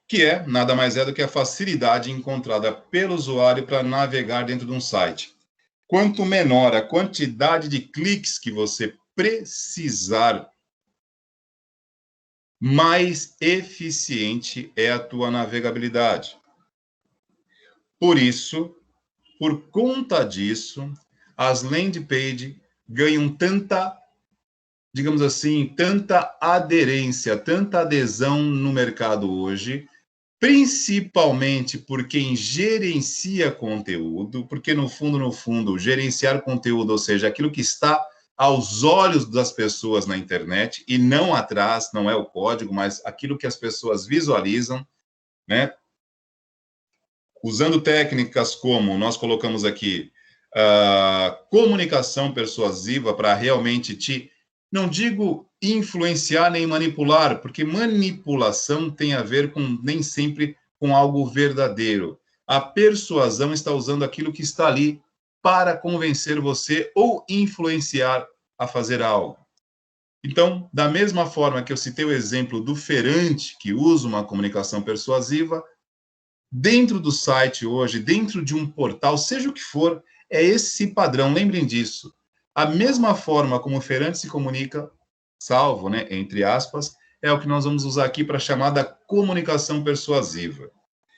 que nada mais é do que a facilidade encontrada pelo usuário para navegar dentro de um site. Quanto menor a quantidade de cliques que você precisar, mais eficiente é a tua navegabilidade. Por isso, por conta disso, as landing pages ganham tanta, digamos assim, tanta aderência, tanta adesão no mercado hoje, principalmente por quem gerencia conteúdo, porque no fundo, gerenciar conteúdo, ou seja, aquilo que está aos olhos das pessoas na internet, e não atrás, não é o código, mas aquilo que as pessoas visualizam, né? Usando técnicas como nós colocamos aqui, comunicação persuasiva para realmente não digo influenciar nem manipular, porque manipulação tem a ver com nem sempre com algo verdadeiro. A persuasão está usando aquilo que está ali para convencer você ou influenciar a fazer algo. Então, da mesma forma que eu citei o exemplo do feirante que usa uma comunicação persuasiva, dentro do site hoje, dentro de um portal, seja o que for, é esse padrão, lembrem disso. A mesma forma como o feirante se comunica, salvo, né, entre aspas, é o que nós vamos usar aqui para chamar da comunicação persuasiva.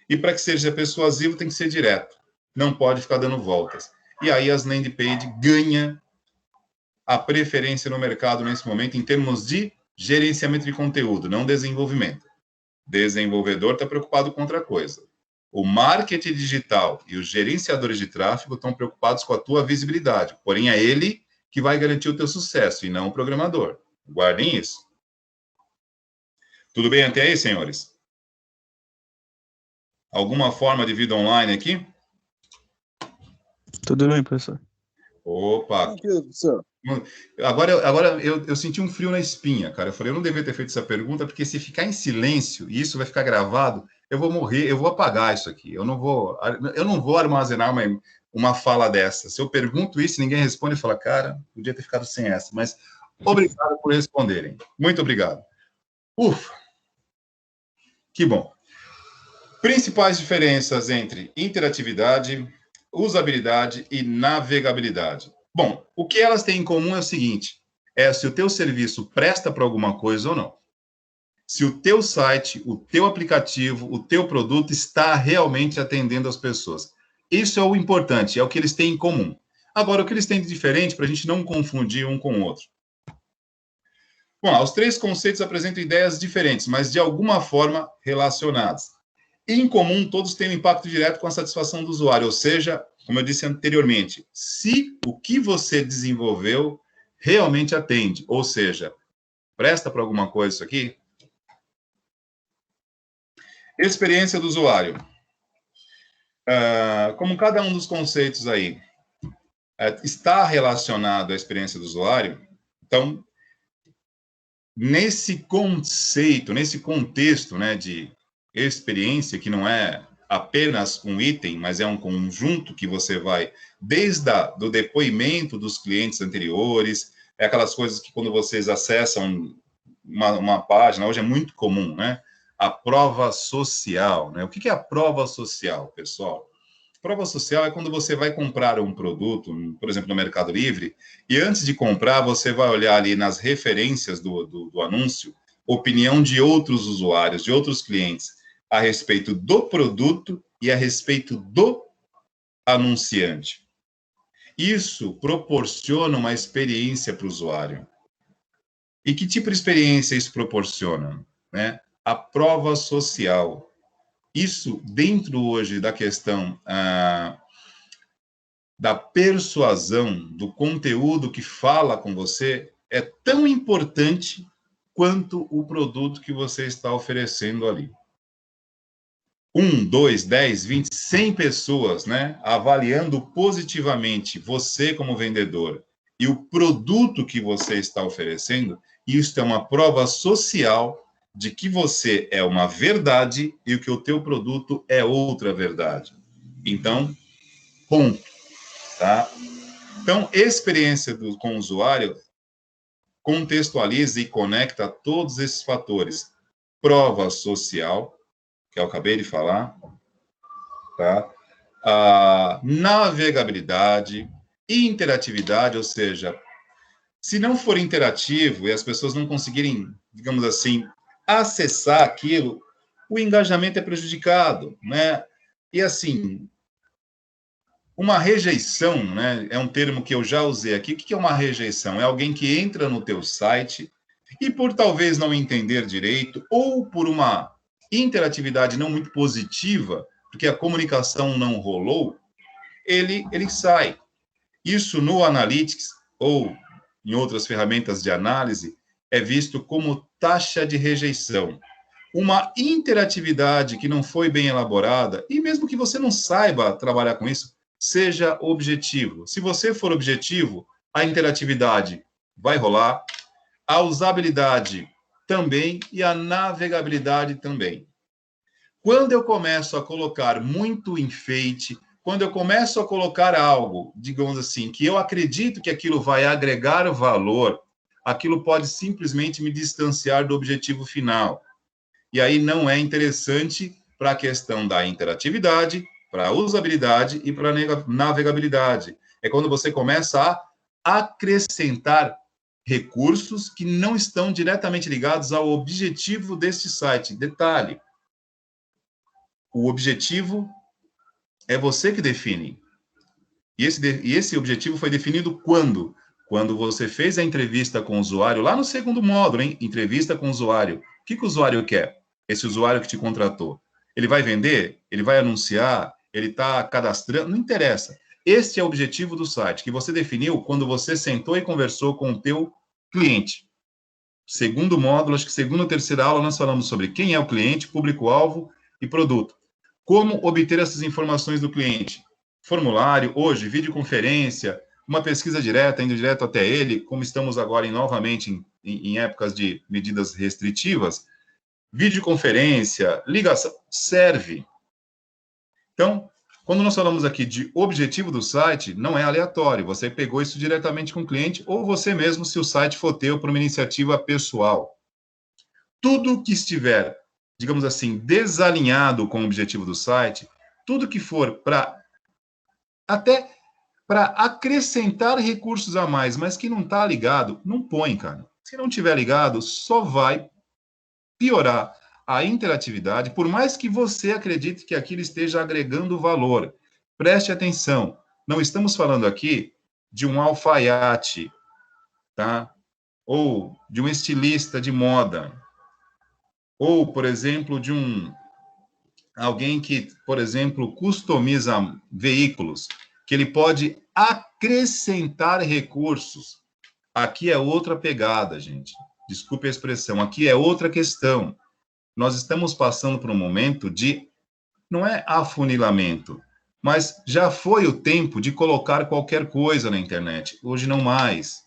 E para que seja persuasivo, tem que ser direto. Não pode ficar dando voltas. E aí as landing page ganha a preferência no mercado nesse momento em termos de gerenciamento de conteúdo, não desenvolvimento. Desenvolvedor está preocupado com outra coisa. O marketing digital e os gerenciadores de tráfego estão preocupados com a tua visibilidade. Porém, é ele que vai garantir o teu sucesso e não o programador. Guardem isso. Tudo bem até aí, senhores? Alguma forma de vida online aqui? Tudo bem, professor. Opa! Tranquilo, professor. Agora eu senti um frio na espinha, cara. Eu falei, eu não devia ter feito essa pergunta, porque se ficar em silêncio e isso vai ficar gravado, eu vou morrer, eu vou apagar isso aqui. Eu não vou armazenar uma fala dessa. Se eu pergunto isso e ninguém responde, eu falo, cara, podia ter ficado sem essa. Mas obrigado por responderem. Muito obrigado. Ufa! Que bom. Principais diferenças entre interatividade, usabilidade e navegabilidade. Bom, o que elas têm em comum é o seguinte, é se o teu serviço presta para alguma coisa ou não. Se o teu site, o teu aplicativo, o teu produto está realmente atendendo as pessoas. Isso é o importante, é o que eles têm em comum. Agora, o que eles têm de diferente para a gente não confundir um com o outro? Bom, os três conceitos apresentam ideias diferentes, mas de alguma forma relacionadas. Em comum, todos têm um impacto direto com a satisfação do usuário, ou seja, como eu disse anteriormente, se o que você desenvolveu realmente atende, ou seja, presta para alguma coisa isso aqui? Experiência do usuário. Como cada um dos conceitos aí está relacionado à experiência do usuário, então, nesse conceito, nesse contexto, né, de experiência, que não é apenas um item, mas é um conjunto que você vai, desde do depoimento dos clientes anteriores, aquelas coisas que quando vocês acessam uma página, hoje é muito comum, né? A prova social, né? O que é a prova social, pessoal? Prova social é quando você vai comprar um produto, por exemplo, no Mercado Livre, e antes de comprar, você vai olhar ali nas referências do anúncio, opinião de outros usuários, de outros clientes, a respeito do produto e a respeito do anunciante. Isso proporciona uma experiência para o usuário. E que tipo de experiência isso proporciona? Né? A prova social. Isso, dentro hoje da questão da persuasão, do conteúdo que fala com você, é tão importante quanto o produto que você está oferecendo ali. 1, 2, 10, 20, 100 pessoas, né, avaliando positivamente você como vendedor e o produto que você está oferecendo, isso é uma prova social de que você é uma verdade e que o teu produto é outra verdade. Então, ponto, tá? Então, experiência com o usuário contextualiza e conecta todos esses fatores. Prova social, que eu acabei de falar, tá? A navegabilidade, interatividade, ou seja, se não for interativo e as pessoas não conseguirem, digamos assim, acessar aquilo, o engajamento é prejudicado, né? E assim, uma rejeição, né, é um termo que eu já usei aqui. O que é uma rejeição? É alguém que entra no teu site e por talvez não entender direito ou por uma interatividade não muito positiva, porque a comunicação não rolou, ele sai. Isso no Analytics ou em outras ferramentas de análise é visto como taxa de rejeição. Uma interatividade que não foi bem elaborada, e mesmo que você não saiba trabalhar com isso, seja objetivo. Se você for objetivo, a interatividade vai rolar, a usabilidade também e a navegabilidade também. Quando eu começo a colocar muito enfeite, quando eu começo a colocar algo, digamos assim, que eu acredito que aquilo vai agregar valor, aquilo pode simplesmente me distanciar do objetivo final. E aí não é interessante para a questão da interatividade, para a usabilidade e para a navegabilidade. É quando você começa a acrescentar recursos que não estão diretamente ligados ao objetivo deste site. Detalhe, o objetivo é você que define. E esse objetivo foi definido quando? Quando você fez a entrevista com o usuário, lá no segundo módulo, hein? Entrevista com o usuário. O que o usuário quer? Esse usuário que te contratou. Ele vai vender? Ele vai anunciar? Ele está cadastrando? Não interessa. Este é o objetivo do site, que você definiu quando você sentou e conversou com o teu cliente. Segundo módulo, acho que segunda ou terceira aula, nós falamos sobre quem é o cliente, público-alvo e produto. Como obter essas informações do cliente? Formulário, hoje, videoconferência, uma pesquisa direta, indo direto até ele, como estamos agora novamente em épocas de medidas restritivas, videoconferência, ligação, serve. Então, quando nós falamos aqui de objetivo do site, não é aleatório, você pegou isso diretamente com o cliente, ou você mesmo, se o site for teu, para uma iniciativa pessoal. Tudo que estiver, digamos assim, desalinhado com o objetivo do site, tudo que for até para acrescentar recursos a mais, mas que não está ligado, não põe, cara. Se não tiver ligado, só vai piorar a interatividade, por mais que você acredite que aquilo esteja agregando valor. Preste atenção, não estamos falando aqui de um alfaiate, tá? Ou de um estilista de moda, ou, por exemplo, de alguém que, por exemplo, customiza veículos, que ele pode acrescentar recursos. Aqui é outra pegada, gente. Desculpe a expressão, aqui é outra questão. Nós estamos passando por um momento de, não é afunilamento, mas já foi o tempo de colocar qualquer coisa na internet. Hoje não mais.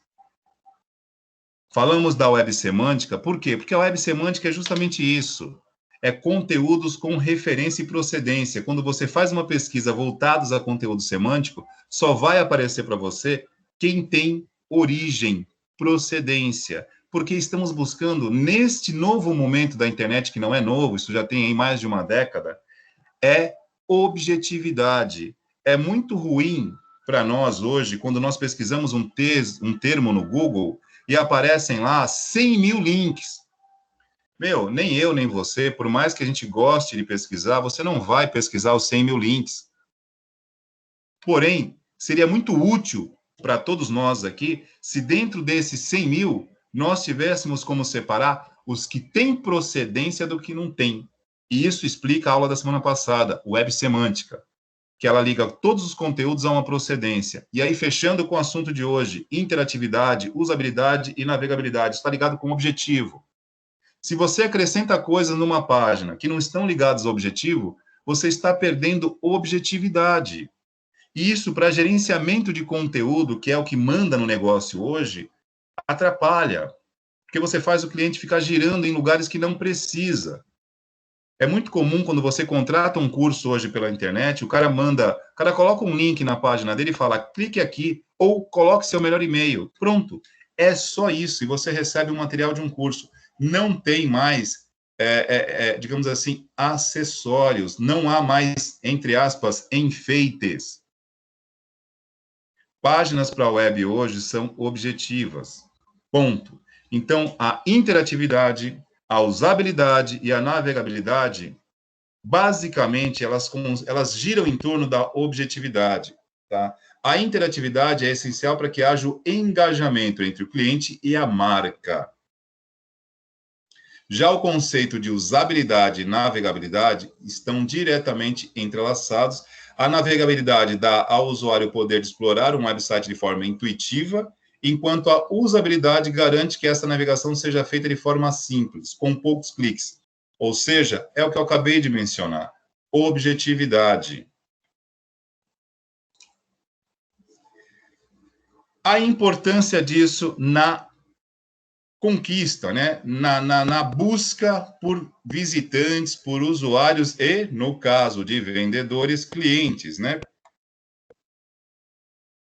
Falamos da web semântica, por quê? Porque a web semântica é justamente isso. É conteúdos com referência e procedência. Quando você faz uma pesquisa voltados a conteúdo semântico, só vai aparecer para você quem tem origem, procedência. Porque estamos buscando, neste novo momento da internet, que não é novo, isso já tem aí mais de uma década, é objetividade. É muito ruim para nós hoje, quando nós pesquisamos um termo no Google e aparecem lá 100 mil links. Meu, nem eu, nem você, por mais que a gente goste de pesquisar, você não vai pesquisar os 100 mil links. Porém, seria muito útil para todos nós aqui, se dentro desses 100 mil, nós tivéssemos como separar os que têm procedência do que não tem. E isso explica a aula da semana passada, web semântica, que ela liga todos os conteúdos a uma procedência. E aí, fechando com o assunto de hoje, interatividade, usabilidade e navegabilidade, está ligado com o objetivo. Se você acrescenta coisas numa página que não estão ligadas ao objetivo, você está perdendo objetividade. E isso, para gerenciamento de conteúdo, que é o que manda no negócio hoje, atrapalha. Porque você faz o cliente ficar girando em lugares que não precisa. É muito comum quando você contrata um curso hoje pela internet, o cara coloca um link na página dele e fala, clique aqui, ou coloque seu melhor e-mail. Pronto. É só isso, e você recebe um material de um curso. Não tem mais, digamos assim, acessórios. Não há mais, entre aspas, enfeites. Páginas para a web hoje são objetivas. Ponto. Então, a interatividade, a usabilidade e a navegabilidade, basicamente, elas giram em torno da objetividade. Tá? A interatividade é essencial para que haja o engajamento entre o cliente e a marca. Já o conceito de usabilidade e navegabilidade estão diretamente entrelaçados. A navegabilidade dá ao usuário o poder de explorar um website de forma intuitiva, enquanto a usabilidade garante que essa navegação seja feita de forma simples, com poucos cliques. Ou seja, é o que eu acabei de mencionar, objetividade. A importância disso na conquista, né? Na busca por visitantes, por usuários e, no caso de vendedores, clientes, né?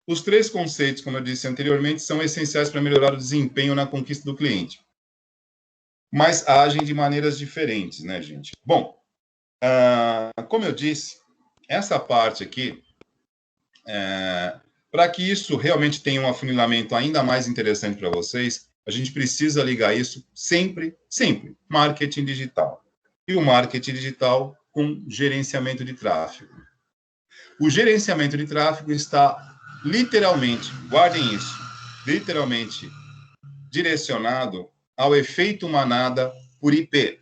Os três conceitos, como eu disse anteriormente, são essenciais para melhorar o desempenho na conquista do cliente. Mas agem de maneiras diferentes, né, gente? Bom, como eu disse, essa parte aqui Para que isso realmente tenha um afunilamento ainda mais interessante para vocês, a gente precisa ligar isso sempre, sempre, marketing digital. E o marketing digital com gerenciamento de tráfego. O gerenciamento de tráfego está literalmente, guardem isso, literalmente direcionado ao efeito manada por IP.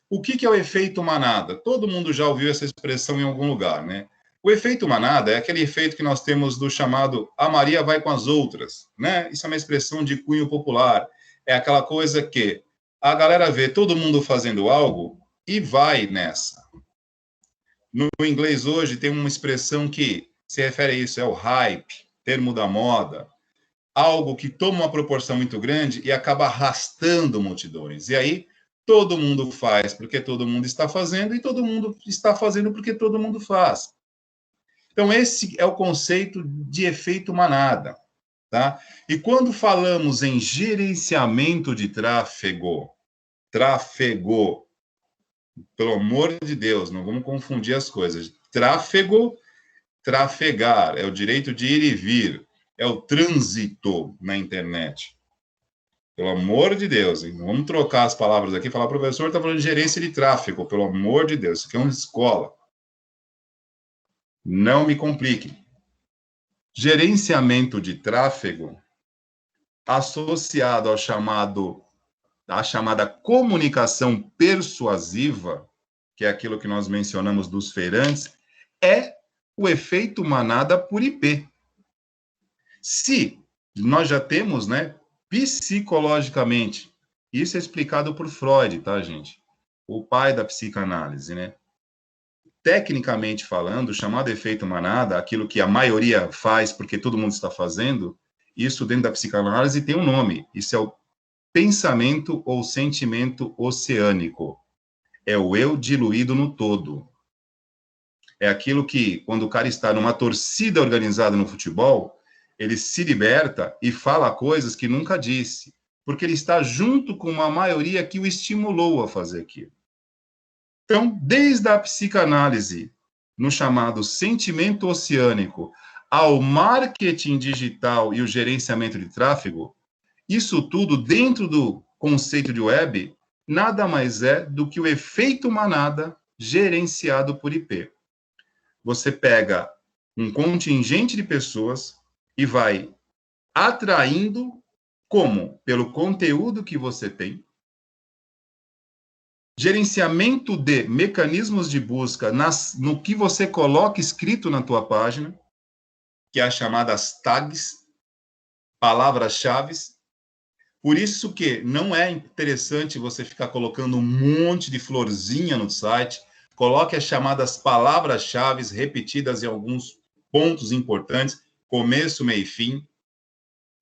O que é o efeito manada? Todo mundo já ouviu essa expressão em algum lugar, né? O efeito manada é aquele efeito que nós temos do chamado a Maria vai com as outras, né? Isso é uma expressão de cunho popular. É aquela coisa que a galera vê todo mundo fazendo algo e vai nessa. No inglês hoje tem uma expressão que se refere a isso, é o hype, termo da moda. Algo que toma uma proporção muito grande e acaba arrastando multidões. E aí todo mundo faz porque todo mundo está fazendo e todo mundo está fazendo porque todo mundo faz. Então, esse é o conceito de efeito manada. Tá? E quando falamos em gerenciamento de tráfego, pelo amor de Deus, não vamos confundir as coisas. Tráfego, trafegar, é o direito de ir e vir, é o trânsito na internet. Pelo amor de Deus, hein? Vamos trocar as palavras aqui, falar, professor, está falando de gerência de tráfego, pelo amor de Deus, isso aqui é uma escola. Não me complique. Gerenciamento de tráfego associado à chamada comunicação persuasiva, que é aquilo que nós mencionamos dos feirantes, é o efeito manada por IP. Se nós já temos, né, psicologicamente, isso é explicado por Freud, tá, gente? O pai da psicanálise, né? Tecnicamente falando, o chamado efeito manada, aquilo que a maioria faz porque todo mundo está fazendo, isso dentro da psicanálise tem um nome. Isso é o pensamento ou sentimento oceânico. É o eu diluído no todo. É aquilo que, quando o cara está numa torcida organizada no futebol, ele se liberta e fala coisas que nunca disse, porque ele está junto com uma maioria que o estimulou a fazer aquilo. Então, desde a psicanálise, no chamado sentimento oceânico, ao marketing digital e o gerenciamento de tráfego, isso tudo dentro do conceito de web, nada mais é do que o efeito manada gerenciado por IP. Você pega um contingente de pessoas e vai atraindo, como? Pelo conteúdo que você tem, gerenciamento de mecanismos de busca no que você coloca escrito na tua página, que é as chamadas tags, palavras-chave. Por isso que não é interessante você ficar colocando um monte de florzinha no site. Coloque as chamadas palavras-chave repetidas em alguns pontos importantes, começo, meio e fim.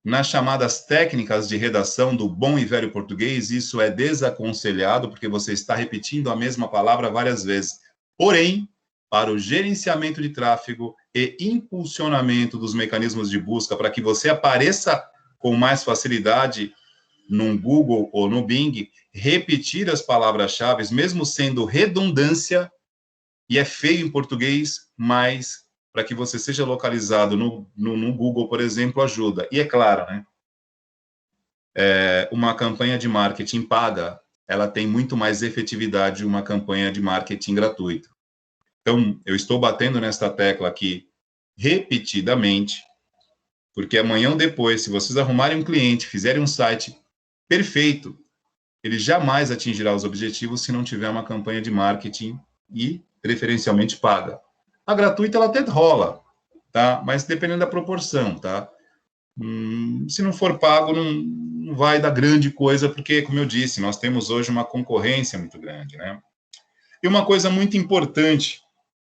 Nas chamadas técnicas de redação do bom e velho português, isso é desaconselhado, porque você está repetindo a mesma palavra várias vezes. Porém, para o gerenciamento de tráfego e impulsionamento dos mecanismos de busca, para que você apareça com mais facilidade no Google ou no Bing, repetir as palavras-chave, mesmo sendo redundância, e é feio em português, mas para que você seja localizado no Google, por exemplo, ajuda. E é claro, né? Uma campanha de marketing paga, ela tem muito mais efetividade de uma campanha de marketing gratuito. Então, eu estou batendo nesta tecla aqui repetidamente, porque amanhã ou depois, se vocês arrumarem um cliente, fizerem um site perfeito, ele jamais atingirá os objetivos se não tiver uma campanha de marketing e, preferencialmente, paga. A gratuita, ela até rola, tá? Mas dependendo da proporção, tá? Se não for pago, não vai dar grande coisa, porque, como eu disse, nós temos hoje uma concorrência muito grande, né? E uma coisa muito importante,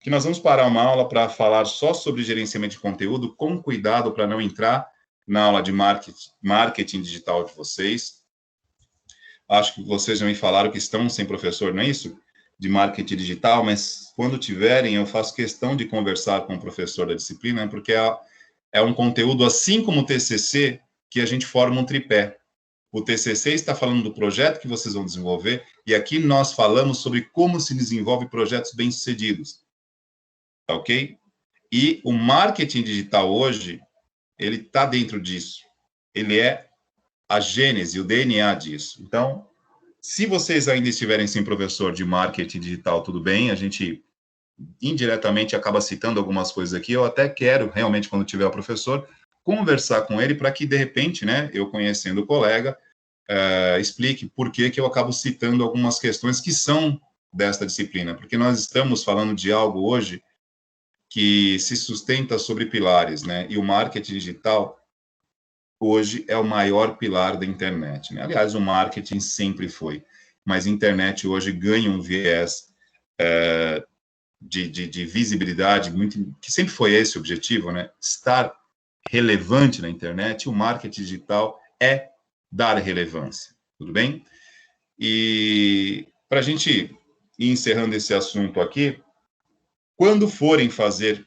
que nós vamos parar uma aula para falar só sobre gerenciamento de conteúdo, com cuidado para não entrar na aula de marketing digital de vocês. Acho que vocês já me falaram que estão sem professor, não é isso? De marketing digital, mas quando tiverem, eu faço questão de conversar com o professor da disciplina, porque é um conteúdo, assim como o TCC, que a gente forma um tripé. O TCC está falando do projeto que vocês vão desenvolver, e aqui nós falamos sobre como se desenvolve projetos bem-sucedidos. Tá ok? E o marketing digital hoje, ele está dentro disso. Ele é a gênese, o DNA disso. Então, se vocês ainda estiverem sem professor de marketing digital, tudo bem, a gente indiretamente acaba citando algumas coisas aqui. Eu até quero, realmente, quando tiver o professor, conversar com ele para que, de repente, né, eu conhecendo o colega, explique por que eu acabo citando algumas questões que são desta disciplina, porque nós estamos falando de algo hoje que se sustenta sobre pilares, né? E o marketing digital hoje é o maior pilar da internet, né? Aliás, o marketing sempre foi, mas a internet hoje ganha um viés de visibilidade muito, que sempre foi esse o objetivo, né? Estar relevante na internet. O marketing digital é dar relevância, tudo bem? E para a gente ir encerrando esse assunto aqui, quando forem fazer,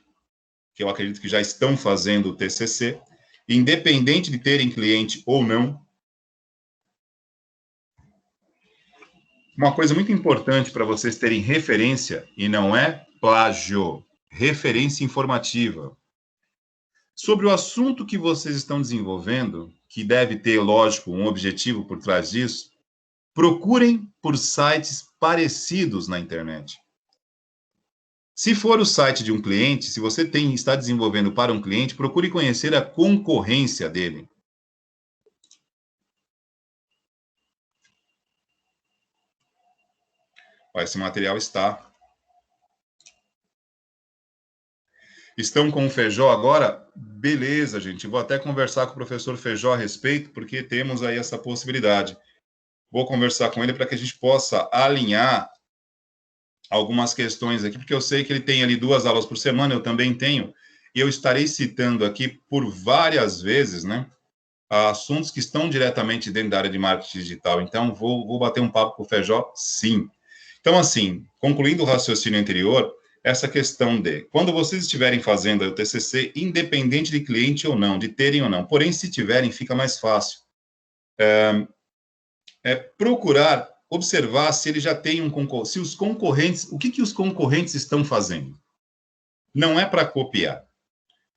que eu acredito que já estão fazendo o TCC, independente de terem cliente ou não, uma coisa muito importante para vocês terem referência, e não é plágio, referência informativa. Sobre o assunto que vocês estão desenvolvendo, que deve ter, lógico, um objetivo por trás disso, procurem por sites parecidos na internet. Se for o site de um cliente, se você está desenvolvendo para um cliente, procure conhecer a concorrência dele. Esse material está. Estão com o Feijó agora? Beleza, gente. Vou até conversar com o professor Feijó a respeito, porque temos aí essa possibilidade. Vou conversar com ele para que a gente possa alinhar algumas questões aqui, porque eu sei que ele tem ali 2 aulas por semana, eu também tenho, e eu estarei citando aqui por várias vezes, né, assuntos que estão diretamente dentro da área de marketing digital. Então, vou bater um papo com o Feijó, sim. Então, assim, concluindo o raciocínio anterior, essa questão de, quando vocês estiverem fazendo o TCC, independente de cliente ou não, de terem ou não, porém, se tiverem, fica mais fácil. Procurar observar se ele já tem se os concorrentes, o que os concorrentes estão fazendo. Não é para copiar,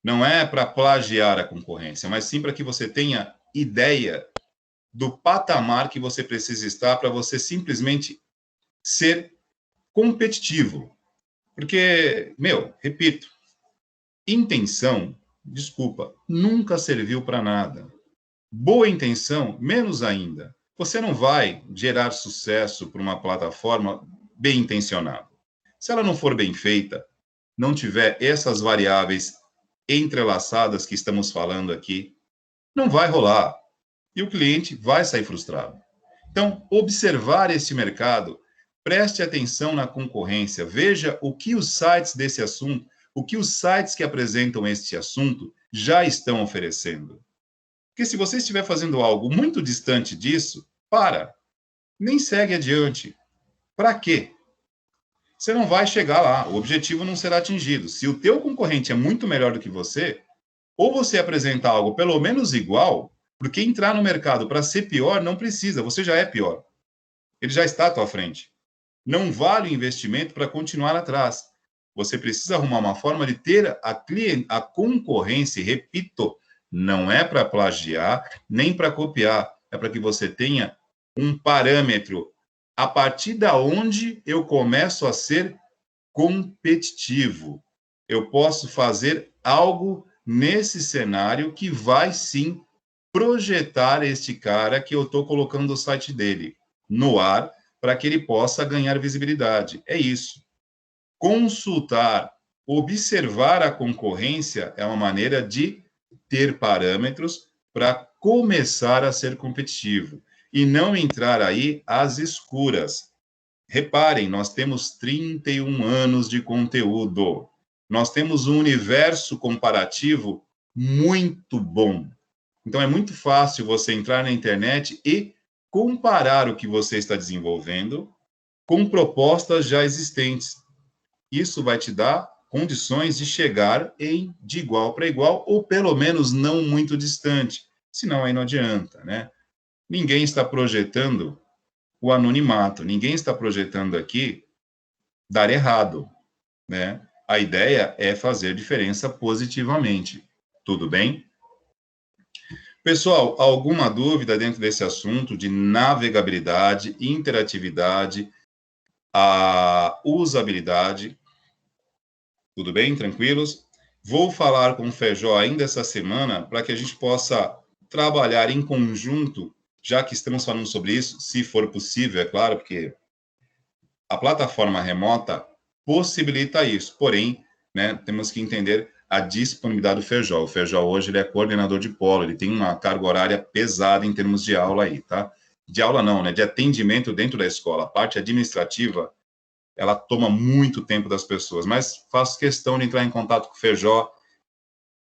não é para plagiar a concorrência, mas sim para que você tenha ideia do patamar que você precisa estar para você simplesmente ser competitivo. Porque, repito, intenção, desculpa, nunca serviu para nada. Boa intenção, menos ainda. Você não vai gerar sucesso para uma plataforma bem intencionada. Se ela não for bem feita, não tiver essas variáveis entrelaçadas que estamos falando aqui, não vai rolar. E o cliente vai sair frustrado. Então, observar esse mercado, preste atenção na concorrência, veja o que os sites desse assunto, o que os sites que apresentam este assunto já estão oferecendo. Porque se você estiver fazendo algo muito distante disso, nem segue adiante. Para quê? Você não vai chegar lá, o objetivo não será atingido. Se o teu concorrente é muito melhor do que você, ou você apresenta algo pelo menos igual, porque entrar no mercado para ser pior não precisa, você já é pior. Ele já está à tua frente. Não vale o investimento para continuar atrás. Você precisa arrumar uma forma de ter a concorrência, repito, não é para plagiar, nem para copiar, é para que você tenha um parâmetro a partir da onde eu começo a ser competitivo. Eu posso fazer algo nesse cenário que vai sim projetar este cara que eu estou colocando o site dele no ar para que ele possa ganhar visibilidade. É isso. Consultar, observar a concorrência é uma maneira de ter parâmetros para começar a ser competitivo e não entrar aí às escuras. Reparem, nós temos 31 anos de conteúdo. Nós temos um universo comparativo muito bom. Então, é muito fácil você entrar na internet e comparar o que você está desenvolvendo com propostas já existentes. Isso vai te dar condições de chegar de igual para igual, ou pelo menos não muito distante. Senão, aí não adianta, né? Ninguém está projetando o anonimato, ninguém está projetando aqui dar errado, né? A ideia é fazer diferença positivamente. Tudo bem? Pessoal, alguma dúvida dentro desse assunto de navegabilidade, interatividade, a usabilidade? Tudo bem? Tranquilos? Vou falar com o Feijó ainda essa semana para que a gente possa trabalhar em conjunto, já que estamos falando sobre isso, se for possível, é claro, porque a plataforma remota possibilita isso. Porém, né, temos que entender a disponibilidade do Feijó. O Feijó hoje ele é coordenador de polo, ele tem uma carga horária pesada em termos de aula aí, tá? De aula não, né? De atendimento dentro da escola. A parte administrativa, ela toma muito tempo das pessoas, mas faço questão de entrar em contato com o Feijó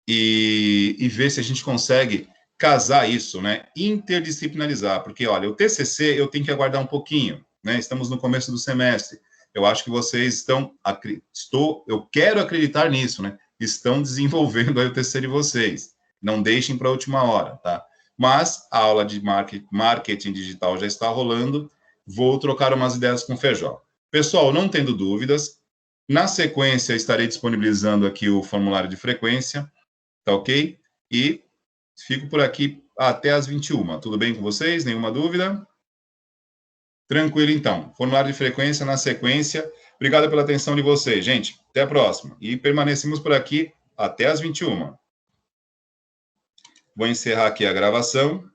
e ver se a gente consegue casar isso, né? Interdisciplinarizar, porque, olha, o TCC eu tenho que aguardar um pouquinho, né? Estamos no começo do semestre. Eu acho que vocês eu quero acreditar nisso, né? Estão desenvolvendo aí o TCC de vocês. Não deixem para a última hora, tá? Mas a aula de marketing digital já está rolando. Vou trocar umas ideias com o Feijó. Pessoal, não tendo dúvidas, na sequência estarei disponibilizando aqui o formulário de frequência, tá ok? E fico por aqui até às 21. Tudo bem com vocês? Nenhuma dúvida? Tranquilo, então. Formulário de frequência na sequência. Obrigado pela atenção de vocês, gente. Até a próxima. E permanecemos por aqui até às 21. Vou encerrar aqui a gravação.